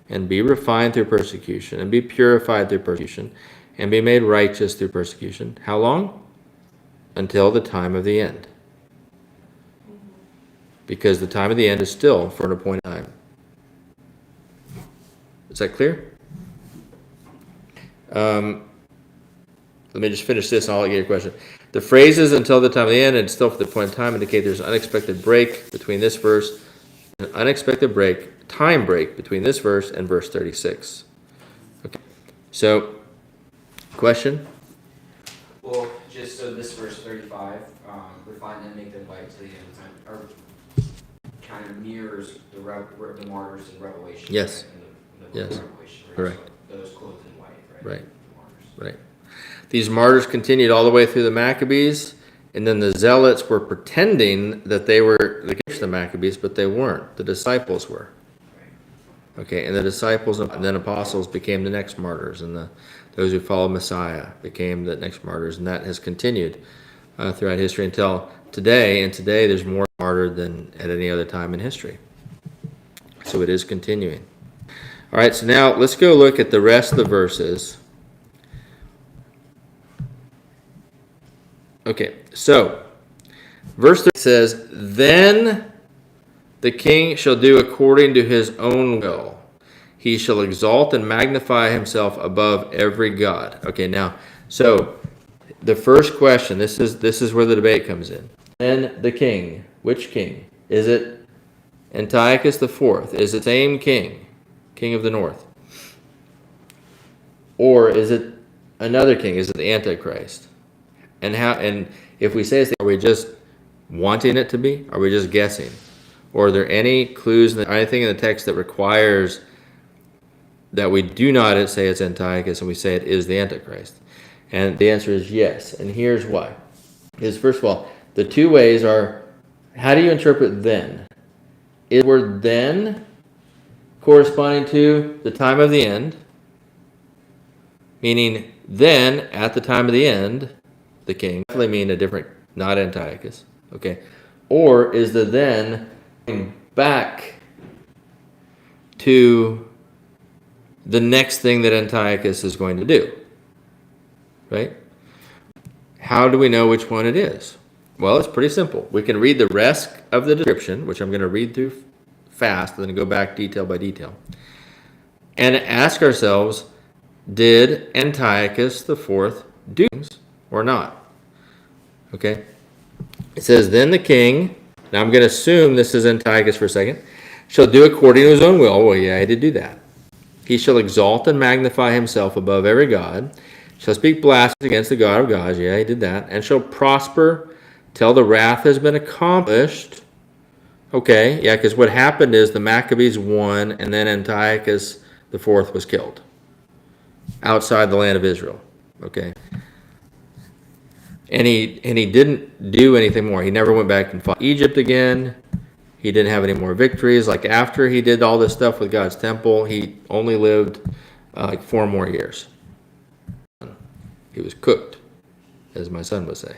and be refined through persecution and be purified through persecution and be made righteous through persecution? How long? Until the time of the end. Because the time of the end is still for an appointed time. Is that clear? Let me just finish this and I'll get your question. The phrases until the time of the end and still for the appointed time indicate there's an unexpected break between this verse, an unexpected time break between this verse and verse 36. Okay. So, question? Well, just so this verse 35, refine them, make them white to the end of time, or kind of mirrors the martyrs in Revelation. Yes. Right? In the book Yes. of Revelation, right? Correct. So those clothed in white, right? Right. The martyrs. Right. These martyrs continued all the way through the Maccabees, and then the Zealots were pretending that they were against the Maccabees, but they weren't. The disciples were. Okay, and the disciples and then apostles became the next martyrs, and those who followed Messiah became the next martyrs, and that has continued throughout history until today. And today there's more martyred than at any other time in history. So it is continuing. All right, so now let's go look at the rest of the verses. Okay, so verse 3 says, "Then the king shall do according to his own will. He shall exalt and magnify himself above every god." Okay, now, so the first question, this is where the debate comes in. Then the king, which king? Is it Antiochus IV? Is it the same king, king of the north? Or is it another king? Is it the Antichrist? And if we say this, are we just wanting it to be? Are we just guessing? Or are there any clues, anything in the text that requires that we do not say it's Antiochus and we say it is the Antichrist? And the answer is yes. And here's why. First of all, the two ways are, how do you interpret then? Is the word then corresponding to the time of the end? Meaning then, at the time of the end, the king, definitely mean a different, not Antiochus. Okay. Or is the then going back to the next thing that Antiochus is going to do? Right? How do we know which one it is? Well, it's pretty simple. We can read the rest of the description, which I'm going to read through fast, and then go back detail by detail, and ask ourselves, did Antiochus IV do things or not? Okay. It says, "Then the king," now I'm going to assume this is Antiochus for a second, "shall do according to his own will." Well, yeah, he did do that. "He shall exalt and magnify himself above every god, shall speak blasphemy against the God of gods." Yeah, he did that. "And shall prosper till the wrath has been accomplished." Okay, yeah, because what happened is the Maccabees won, and then Antiochus IV was killed outside the land of Israel. Okay. And he didn't do anything more. He never went back and fought Egypt again. He didn't have any more victories. Like after he did all this stuff with God's temple, he only lived like 4 more years. He was cooked, as my son would say.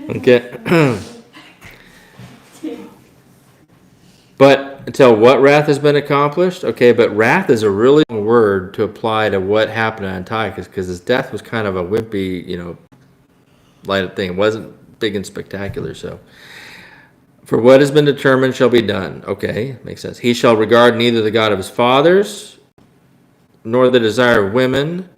Okay. But until what wrath has been accomplished? Okay, but wrath is a really long word to apply to what happened to Antiochus, because his death was kind of a wimpy, light thing. It wasn't big and spectacular. So, "For what has been determined shall be done." Okay, makes sense. "He shall regard neither the God of his fathers, nor the desire of women,"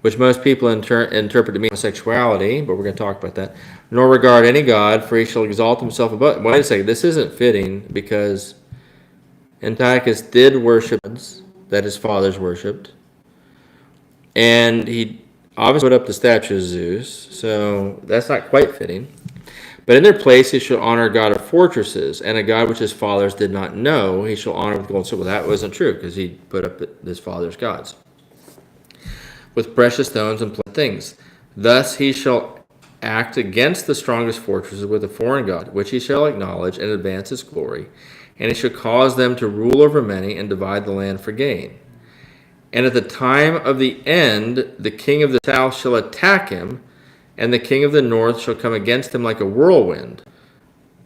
which most people interpret to mean homosexuality, but we're going to talk about that, "nor regard any god, for he shall exalt himself above." Wait a second, this isn't fitting, because Antiochus did worship that his fathers worshipped, and he obviously put up the statue of Zeus, so that's not quite fitting. But in their place he shall honor a god of fortresses, and a god which his fathers did not know he shall honor with gold and silver. Well, that wasn't true, because he put up his father's gods with precious stones and pleasant things. Thus he shall act against the strongest fortresses with a foreign god, which he shall acknowledge and advance his glory, and he shall cause them to rule over many and divide the land for gain. And at the time of the end, the king of the south shall attack him, and the king of the north shall come against him like a whirlwind,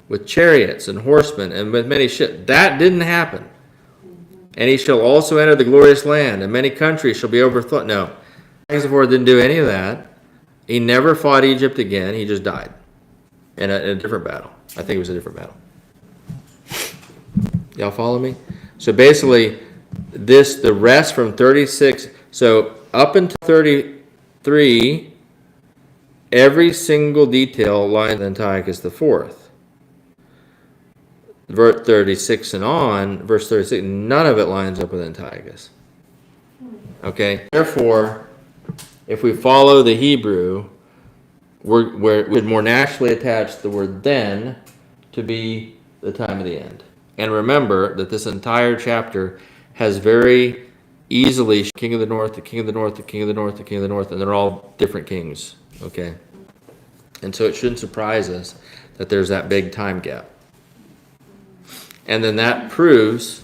with chariots and horsemen and with many ships. That didn't happen. And he shall also enter the glorious land, and many countries shall be overthrown. No, Hezekiah didn't do any of that. He never fought Egypt again. He just died in a different battle. I think it was a different battle. Y'all follow me? So basically, the rest from 36, so up until 33, every single detail lines with Antiochus the Fourth. Verse 36 and on, verse 36, none of it lines up with Antiochus. Okay? Therefore, if we follow the Hebrew, we would more naturally attach the word then to be the time of the end. And remember that this entire chapter has very easily king of the north, the king of the north, the king of the north, the king of the north, and they're all different kings. Okay? And so it shouldn't surprise us that there's that big time gap. And then that proves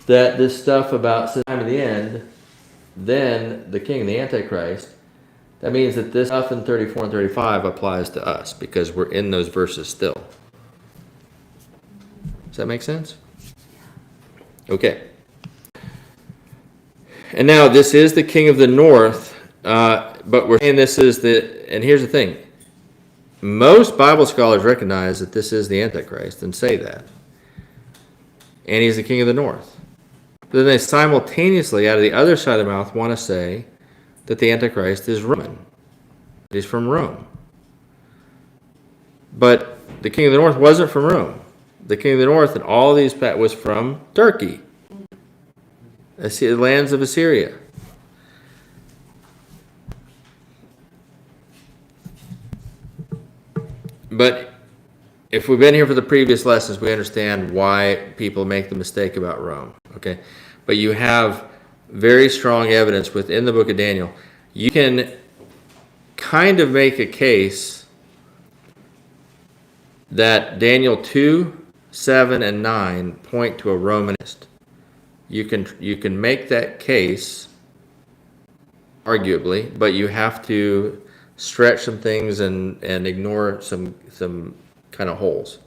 that this stuff about the time of the end, then the king, the Antichrist, that means that this stuff in 34 and 35 applies to us because we're in those verses still. Does that make sense? Okay. And now this is the king of the north, but we're saying this is and here's the thing. Most Bible scholars recognize that this is the Antichrist and say that. And he's the king of the north. But then they simultaneously, out of the other side of the mouth, want to say that the Antichrist is Roman. He's from Rome. But the king of the north wasn't from Rome. The king of the north and all of these was from Turkey, the lands of Assyria. But if we've been here for the previous lessons, we understand why people make the mistake about Rome. Okay, but you have very strong evidence within the book of Daniel. You can kind of make a case that Daniel 2, 7, and 9 point to a Romanist. You can make that case, arguably, but you have to stretch some things and ignore some kind of holes.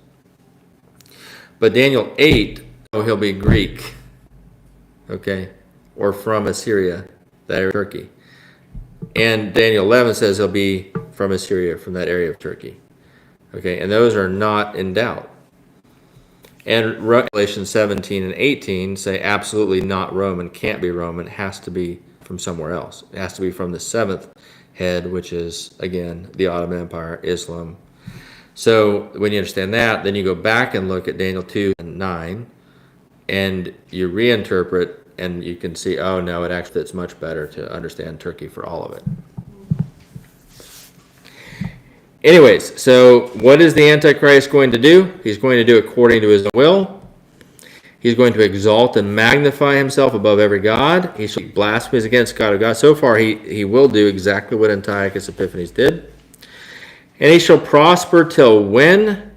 But Daniel 8, he'll be Greek, okay, or from Assyria, that area of Turkey. And Daniel 11 says he'll be from Assyria, from that area of Turkey. Okay, and those are not in doubt. And Revelation 17 and 18 say absolutely not Roman, can't be Roman, has to be from somewhere else. It has to be from the seventh head, which is, again, the Ottoman Empire, Islam. So when you understand that, then you go back and look at Daniel 2 and 9, and you reinterpret, and you can see, oh no, it actually fits much better to understand Turkey for all of it. Anyways, so what is the Antichrist going to do? He's going to do according to his will. He's going to exalt and magnify himself above every god. He shall blaspheme against God of God. So far, he will do exactly what Antiochus Epiphanes did. And he shall prosper till when?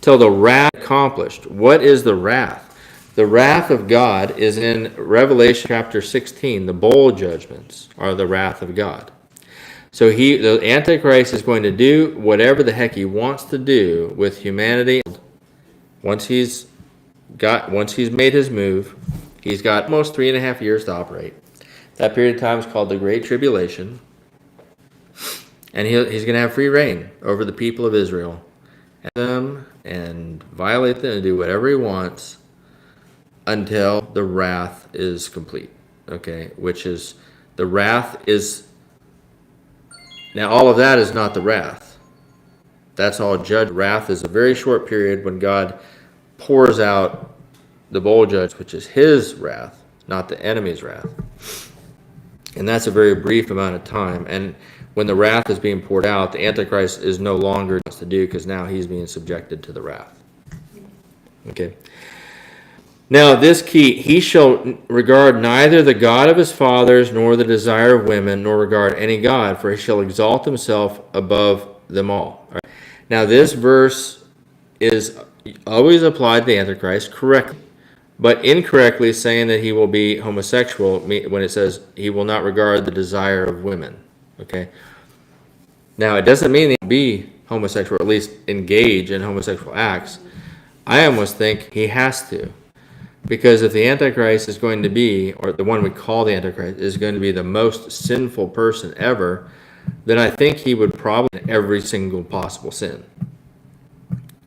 Till the wrath accomplished. What is the wrath? The wrath of God is in Revelation chapter 16. The bowl judgments are the wrath of God. So the Antichrist is going to do whatever the heck he wants to do with humanity. Once he's made his move, he's got almost 3.5 years to operate. That period of time is called the Great Tribulation. And he's going to have free reign over the people of Israel, and violate them and do whatever he wants until the wrath is complete. Okay, which is the wrath is. Now, all of that is not the wrath. That's all judge. Wrath is a very short period when God pours out the bowl judge, which is his wrath, not the enemy's wrath. And that's a very brief amount of time. And when the wrath is being poured out, the Antichrist is no longer wants to do, because now he's being subjected to the wrath. Okay. Now this key, he shall regard neither the God of his fathers, nor the desire of women, nor regard any God, for he shall exalt himself above them all. All right. Now this verse is always applied to the Antichrist correctly, but incorrectly saying that he will be homosexual when it says he will not regard the desire of women. Okay. Now it doesn't mean he will be homosexual, or at least engage in homosexual acts. I almost think he has to. Because if the Antichrist is going to be, or the one we call the Antichrist, is going to be the most sinful person ever, then I think he would probably every single possible sin.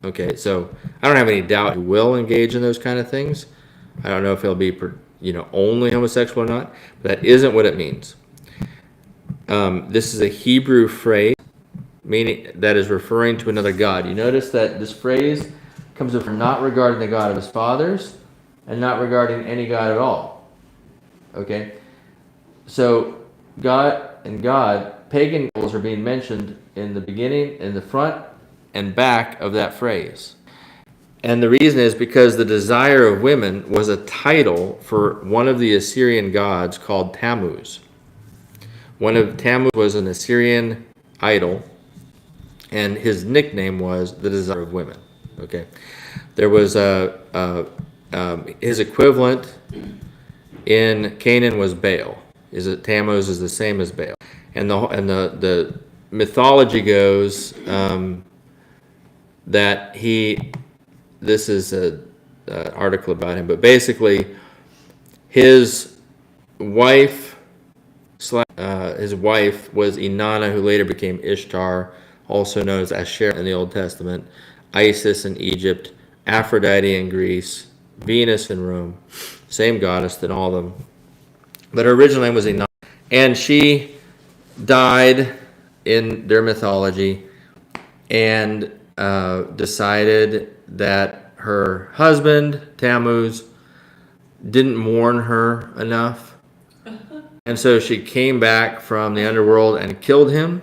Okay, so I don't have any doubt he will engage in those kind of things. I don't know if he'll be, only homosexual or not, but that isn't what it means. This is a Hebrew phrase, meaning that is referring to another God. You notice that this phrase comes from not regarding the God of his fathers, and not regarding any God at all. Okay? So, God and God, pagan idols are being mentioned in the beginning, in the front and back of that phrase. And the reason is because the desire of women was a title for one of the Assyrian gods called Tammuz. Tammuz was an Assyrian idol, and his nickname was the desire of women. Okay? There was his equivalent in Canaan was Baal. Tammuz is the same as Baal, and the mythology goes that this is an article about him, but basically his wife was Inanna, who later became Ishtar, also known as Asherah in the Old Testament, Isis in Egypt, Aphrodite in Greece, Venus in Rome, same goddess than all of them. But her original name was Inanna. And she died in their mythology and decided that her husband, Tammuz, didn't mourn her enough. And so she came back from the underworld and killed him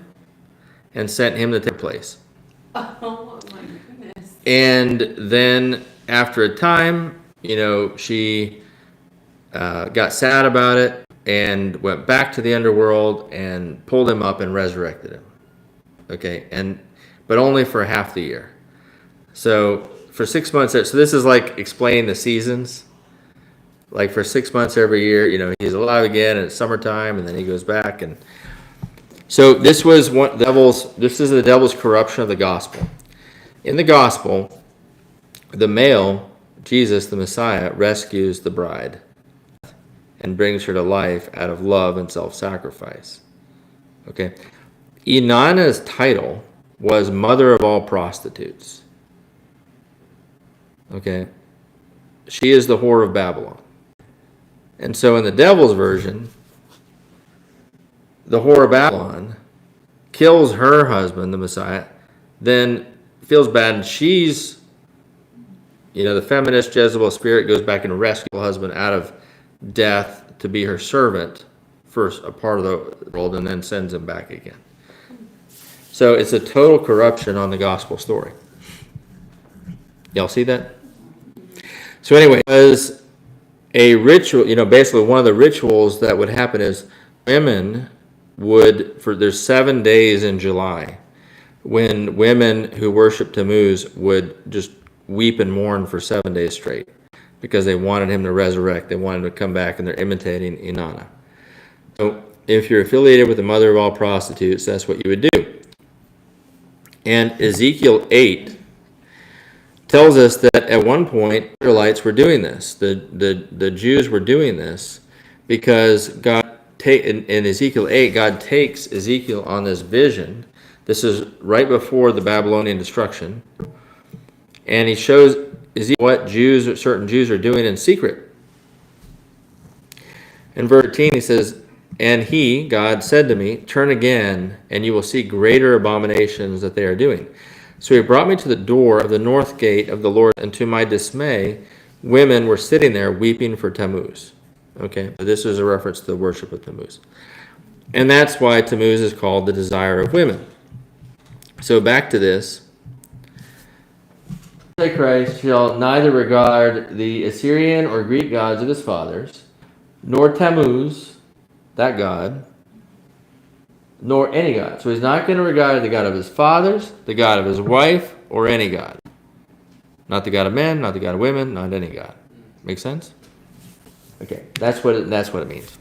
and sent him to their place. Oh my goodness. And then after a time, she got sad about it and went back to the underworld and pulled him up and resurrected him. Okay, but only for half the year. So for 6 months, so this is like explaining the seasons. Like for 6 months every year, he's alive again, and it's summertime, and then he goes back. And so this is the devil's corruption of the gospel. In the gospel, the male, Jesus, the Messiah, rescues the bride and brings her to life out of love and self-sacrifice. Okay. Inanna's title was mother of all prostitutes. Okay. She is the whore of Babylon. And so in the devil's version, the whore of Babylon kills her husband, the Messiah, then feels bad, and she's the feminist Jezebel spirit goes back and rescues her husband out of death to be her servant for a part of the world, and then sends him back again. So it's a total corruption on the gospel story. Y'all see that? So anyway, as a ritual, basically one of the rituals that would happen is women there's 7 days in July when women who worship Tammuz would just weep and mourn for 7 days straight because they wanted him to resurrect. They wanted him to come back, and they're imitating Inanna. So if you're affiliated with the mother of all prostitutes, that's what you would do. And Ezekiel 8 tells us that at one point, the Israelites were doing this. The Jews were doing this because in Ezekiel 8, God takes Ezekiel on this vision. This is right before the Babylonian destruction. And he shows Ezekiel what certain Jews are doing in secret. In verse 13, he says, "And he, God, said to me, turn again, and you will see greater abominations that they are doing. So he brought me to the door of the north gate of the Lord, and to my dismay, women were sitting there weeping for Tammuz." Okay, so this is a reference to the worship of Tammuz. And that's why Tammuz is called the desire of women. So back to this. Antichrist shall neither regard the Assyrian or Greek gods of his fathers, nor Tammuz, that god, nor any god. So he's not going to regard the god of his fathers, the god of his wife, or any god. Not the god of men, not the god of women, not any god. Make sense? Okay, that's what it means.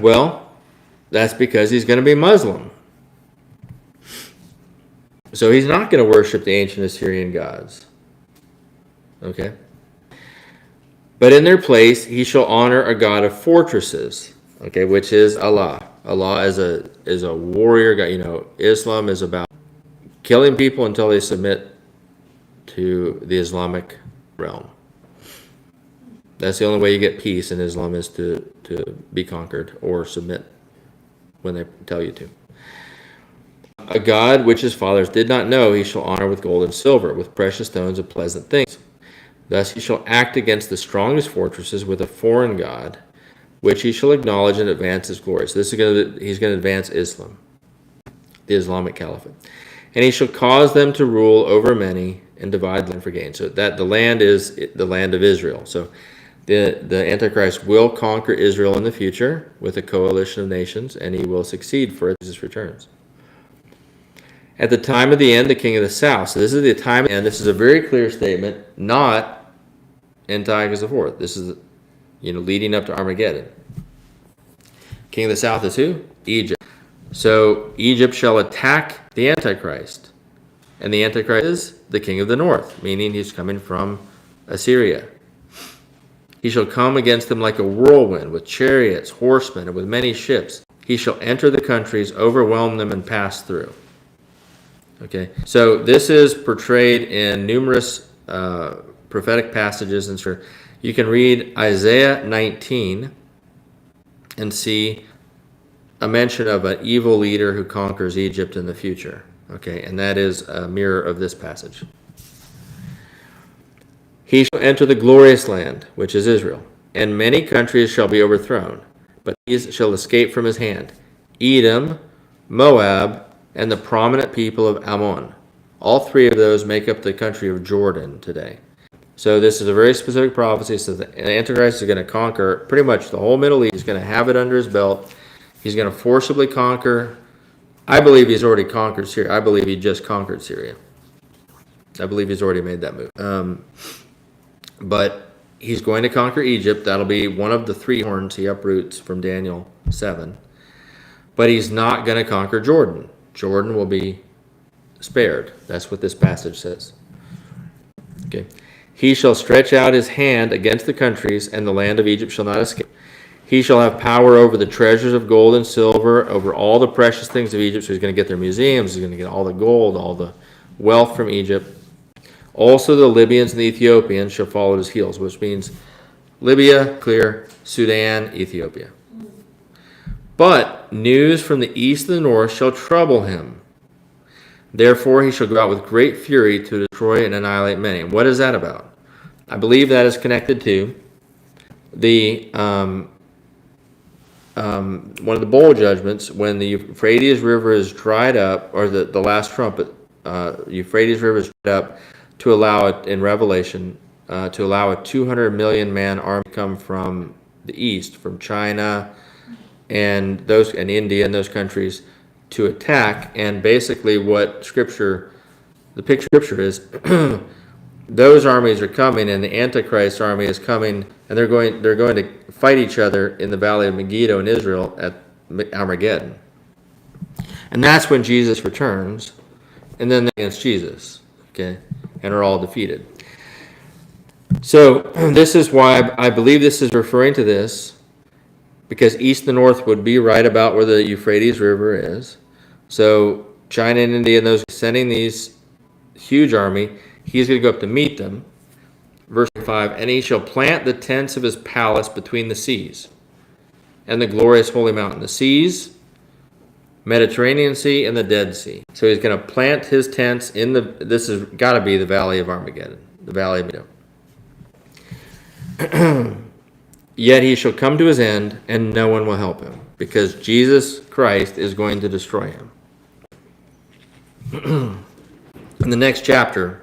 Well, that's because he's going to be Muslim. So he's not going to worship the ancient Assyrian gods. Okay? But in their place, he shall honor a god of fortresses, okay, which is Allah. Allah is a warrior god. You know, Islam is about killing people until they submit to the Islamic realm. That's the only way you get peace in Islam, is to be conquered or submit when they tell you to. A god which his fathers did not know, he shall honor with gold and silver, with precious stones and pleasant things. Thus he shall act against the strongest fortresses with a foreign god, which he shall acknowledge and advance his glory. So he's going to advance Islam, the Islamic Caliphate. And he shall cause them to rule over many and divide the land for gain. So that the land is the land of Israel. So the Antichrist will conquer Israel in the future with a coalition of nations, and he will succeed for Jesus returns. At the time of the end, the king of the south. So this is the time of the end. This is a very clear statement, not Antiochus IV. This is, leading up to Armageddon. King of the south is who? Egypt. So Egypt shall attack the Antichrist. And the Antichrist is the king of the north, meaning he's coming from Assyria. He shall come against them like a whirlwind, with chariots, horsemen, and with many ships. He shall enter the countries, overwhelm them, and pass through. Okay, so this is portrayed in numerous prophetic passages, and so you can read Isaiah 19 and see a mention of an evil leader who conquers Egypt in the future. Okay, and that is a mirror of this passage. He shall enter the glorious land, which is Israel, and many countries shall be overthrown, but these shall escape from his hand: Edom, Moab, and the prominent people of Ammon. All three of those make up the country of Jordan today. So this is a very specific prophecy. It says the Antichrist is going to conquer pretty much the whole Middle East. He's going to have it under his belt. He's going to forcibly conquer. I believe he's already conquered Syria. I believe he just conquered Syria. I believe he's already made that move. But he's going to conquer Egypt. That'll be one of the three horns he uproots from Daniel 7. But he's not going to conquer Jordan. Jordan will be spared. That's what this passage says. Okay. He shall stretch out his hand against the countries, and the land of Egypt shall not escape. He shall have power over the treasures of gold and silver, over all the precious things of Egypt. So he's going to get their museums. He's going to get all the gold, all the wealth from Egypt. Also the Libyans and the Ethiopians shall follow at his heels, which means Libya, clear, Sudan, Ethiopia. But news from the east and the north shall trouble him. Therefore he shall go out with great fury to destroy and annihilate many. And what is that about? I believe that is connected to the one of the bowl judgments, when the Euphrates River is dried up, or the last trumpet, Euphrates River is dried up, to allow it, in Revelation, to allow a 200 million man army to come from the east, from China and India and those countries, to attack. And basically what the picture of Scripture is, those armies are coming, and the Antichrist army is coming, and they're going to fight each other in the valley of Megiddo in Israel at Armageddon. And that's when Jesus returns, and then against Jesus, okay, and are all defeated. So this is why I believe this is referring to this, because east and north would be right about where the Euphrates River is. So China and India and those sending these huge army, he's going to go up to meet them. Verse 5, and he shall plant the tents of his palace between the seas and the glorious holy mountain. The seas, Mediterranean Sea, and the Dead Sea. So he's going to plant his tents in this has got to be the valley of Armageddon, the valley of Megiddo. Yet he shall come to his end, and no one will help him, because Jesus Christ is going to destroy him. In the next chapter,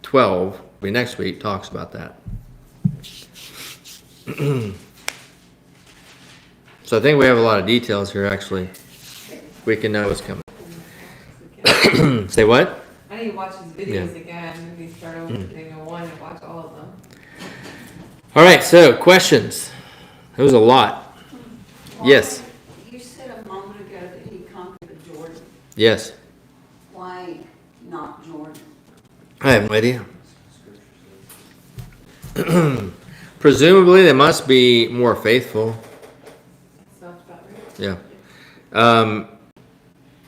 12, be next week, talks about that. So I think we have a lot of details here, actually. We can know what's coming. Say what? I need to watch his videos again. Maybe start over with Daniel 1 and watch all of them. All right, so questions. There was a lot. Yes. You said a moment ago that he conquered the Jordan. Yes. Why not Jordan? I have no idea. Presumably, they must be more faithful. Sounds about right.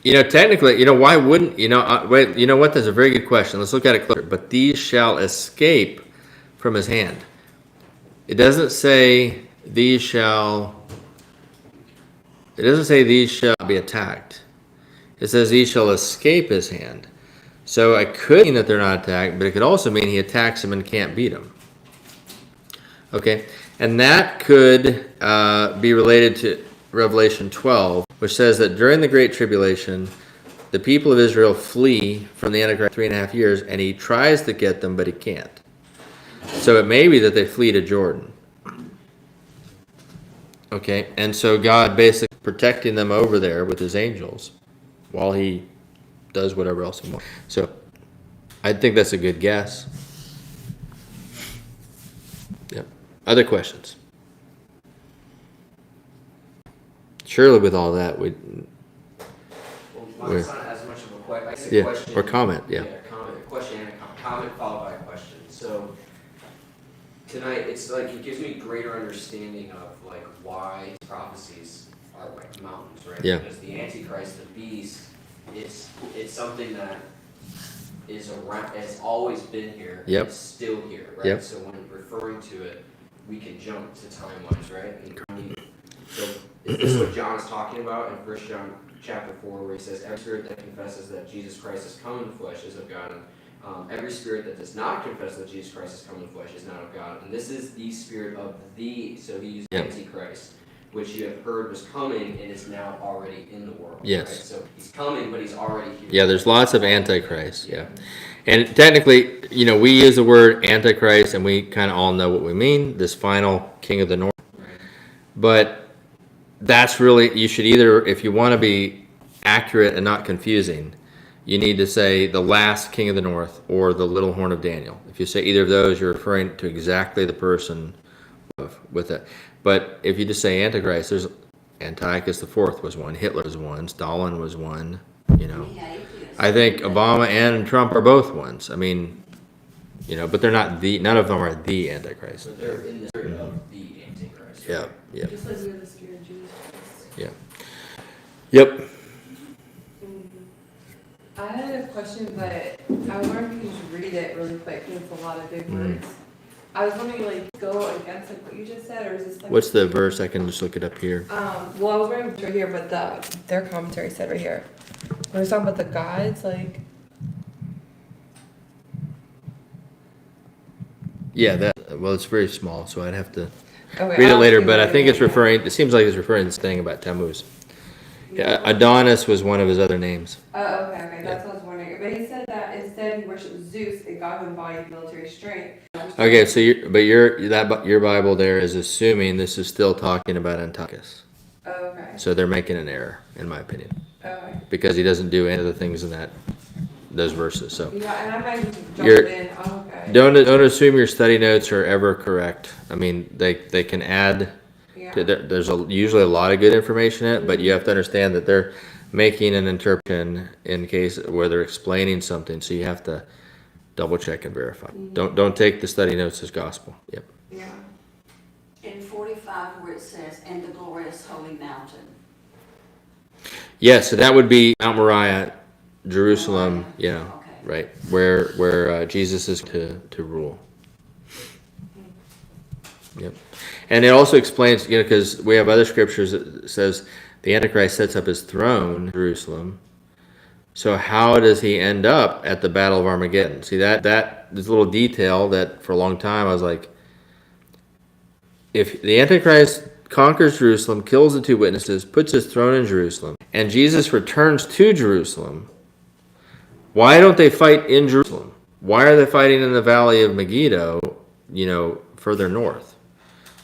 Yeah. Technically, why wouldn't, wait, you know what? That's a very good question. Let's look at it closer. But these shall escape from his hand. It doesn't say these shall be attacked. It says these shall escape his hand. So I could mean that they're not attacked, but it could also mean he attacks them and can't beat them. Okay, and that could be related to Revelation 12, which says that during the Great Tribulation, the people of Israel flee from the Antichrist 3.5 years, and he tries to get them, but he can't. So it may be that they flee to Jordan. Okay, and so God basically protecting them over there with his angels while he does whatever else he wants. So I think that's a good guess. Yep. Other questions? Surely with all that, Well, mine's not as much of a question. yeah, Question. or comment, yeah. Comment, a question and a comment followed by a question. So tonight, it's like it gives me greater understanding of like why prophecies are like mountains, right? Yeah. Because the Antichrist, the beast, it's something that is around, has always been here. Yep. And is still here, right? Yep. So when referring to it, we can jump to timelines, right? So is this what John is talking about in 1 John chapter 4, where he says, every spirit that confesses that Jesus Christ has come in the flesh is of God, and every spirit that does not confess that Jesus Christ has come in the flesh is not of God. And this is the spirit of so he used Antichrist, which you have heard was coming and is now already in the world. Yes. Right? So he's coming, but he's already here. Yeah, there's lots of antichrist, yeah. And technically, we use the word antichrist and we kind of all know what we mean, this final king of the north. Right. But that's really, you should either, if you want to be accurate and not confusing, you need to say the last king of the north or the little horn of Daniel. If you say either of those, you're referring to exactly the person with it. But if you just say Antichrist, there's Antiochus IV was one, Hitler was one, Stalin was one, I think Obama and Trump are both ones. I mean, but they're not none of them are the Antichrist. But they're in the spirit of the Antichrist. Yeah, yeah, Just like we're the spirit of Jesus Christ. yeah. Yep. I had a question, but I was wondering if you could just read it really quick, because it's a lot of big words. I was wondering, go against what you just said, or is this like... What's the verse? I can just look it up here. Well, I was wondering right here, but their commentary said right here. When I was talking about the gods, like... Yeah, it's very small, so I'd have to Okay, read it I'll later, see but I what think it it seems like it's referring to this thing about Tammuz. Yeah, Adonis was one of his other names. Oh, okay, that's what I was wondering. But he said that instead he worshipped Zeus, a god who embodied military strength. Okay, so your Bible there is assuming this is still talking about Antiochus. Oh, okay. So they're making an error, in my opinion, Okay. because he doesn't do any of the things in those verses. So Yeah, and I might just jump You're- in. Oh, okay. don't assume your study notes are ever correct. I mean, they can add. Yeah. There's usually a lot of good information in it, but you have to understand that they're making an interpretation in case where they're explaining something, so you have to double check and verify. Don't take the study notes as gospel. Yep. Yeah. In 45 where it says, and the glorious holy mountain. Yeah, so that would be Mount Moriah, Jerusalem. Yeah, Okay. right where Jesus is to rule. Yep. And it also explains, because we have other scriptures that says the Antichrist sets up his throne in Jerusalem. So how does he end up at the Battle of Armageddon? See, that this little detail that for a long time I was like, if the Antichrist conquers Jerusalem, kills the two witnesses, puts his throne in Jerusalem, and Jesus returns to Jerusalem, why don't they fight in Jerusalem? Why are they fighting in the valley of Megiddo, further north?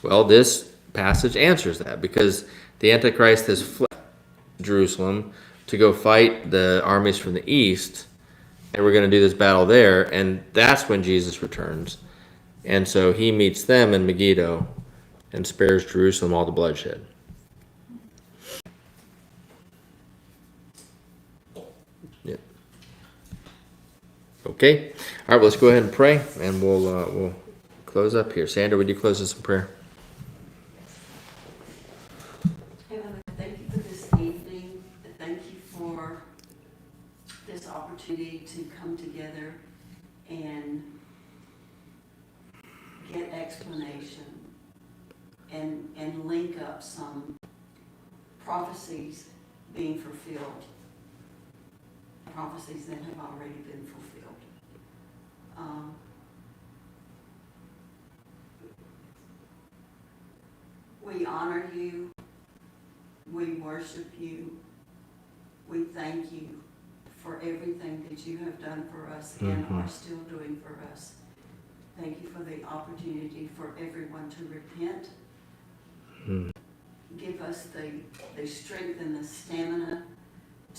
Well, this passage answers that, because the Antichrist has fled Jerusalem to go fight the armies from the east, and we're going to do this battle there, and that's when Jesus returns. And so he meets them in Megiddo and spares Jerusalem all the bloodshed. Yep. Okay. All right, well, let's go ahead and pray, and we'll close up here. Sandra, would you close us in prayer? Heavenly, thank you for this evening. Thank you for this opportunity to come together and get explanation and link up some prophecies being fulfilled, prophecies that have already been fulfilled. We honor you, we worship you, we thank you for everything that you have done for us and are still doing for us. Thank you for the opportunity for everyone to repent. Give us the strength and the stamina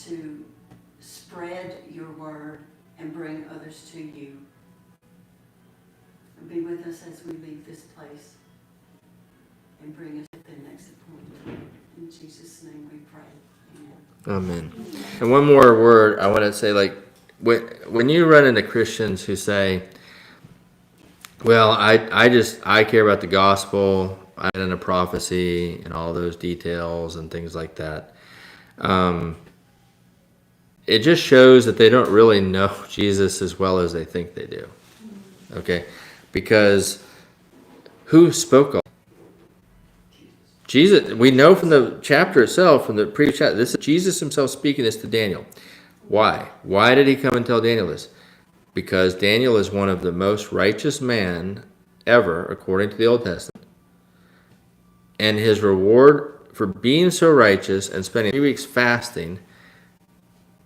to spread your word and bring others to you. Be with us as we leave this place and bring us to the next appointment. In Jesus' name we pray. Amen. Amen. And one more word I want to say, when you run into Christians who say, well, I care about the gospel, I and a prophecy and all those details and things like that. It just shows that they don't really know Jesus as well as they think they do. Okay? Because who spoke all? Jesus. We know from the chapter itself, from the previous chapter, this is Jesus himself speaking this to Daniel. Why? Why did he come and tell Daniel this? Because Daniel is one of the most righteous men ever, according to the Old Testament. And his reward for being so righteous and spending 3 weeks fasting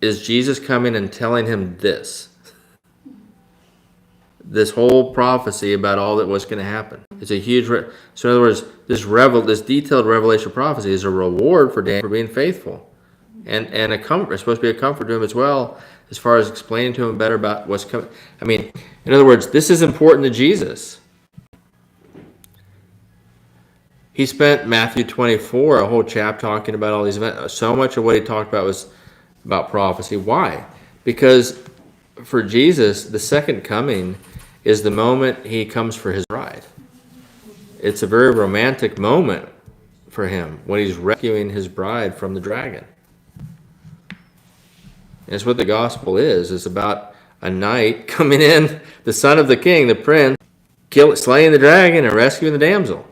is Jesus coming and telling him this. This whole prophecy about all that was going to happen. It's a huge... So in other words, this detailed revelation prophecy is a reward for Daniel for being faithful. And a comfort. It's supposed to be a comfort to him as well, as far as explaining to him better about what's coming. I mean, in other words, this is important to Jesus. He spent Matthew 24, a whole chapter, talking about all these events. So much of what he talked about was about prophecy. Why? Because for Jesus, the second coming is the moment he comes for his bride. It's a very romantic moment for him when he's rescuing his bride from the dragon. And it's what the gospel is. It's about a knight coming in, the son of the king, the prince, slaying the dragon and rescuing the damsel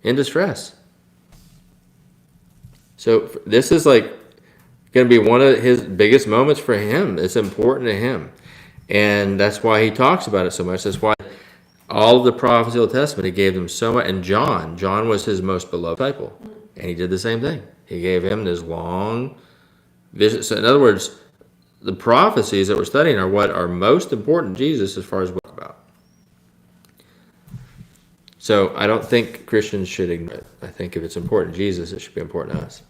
in distress. So this is going to be one of his biggest moments for him. It's important to him. And that's why he talks about it so much. That's why all of the prophets of the Old Testament, he gave them so much. And John was his most beloved disciple. And he did the same thing. He gave him this long vision. So in other words, the prophecies that we're studying are what are most important to Jesus as far as what we're about. So I don't think Christians should ignore it. I think if it's important to Jesus, it should be important to us.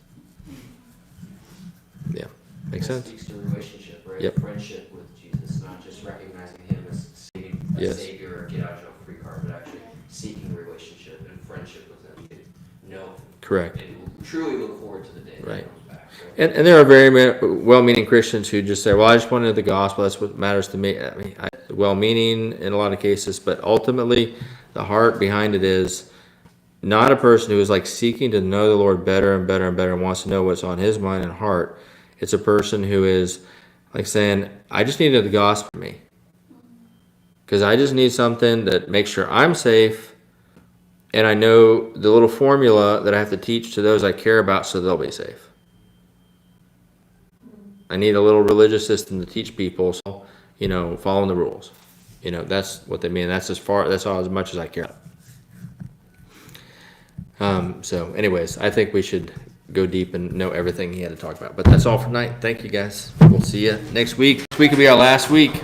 Yeah. Makes sense? It speaks to a relationship, right? Yep. Friendship with Jesus, not just recognizing him as a Yes. savior or get out of jail free card, but actually seeking relationship and friendship with him. To know him. Correct. And truly look forward to the day Right. that comes back. Right? And there are very well-meaning Christians who just say, well, I just wanted the gospel. That's what matters to me. I mean, well-meaning in a lot of cases, but ultimately the heart behind it is not a person who is seeking to know the Lord better and better and better and wants to know what's on his mind and heart. It's a person who is saying, I just need the gospel for me. Because I just need something that makes sure I'm safe, and I know the little formula that I have to teach to those I care about so they'll be safe. I need a little religious system to teach people, so, following the rules. That's what they mean. That's all as much as I care. So anyways, I think we should go deep and know everything he had to talk about. But that's all for tonight. Thank you guys. We'll see you next week. This week will be our last week.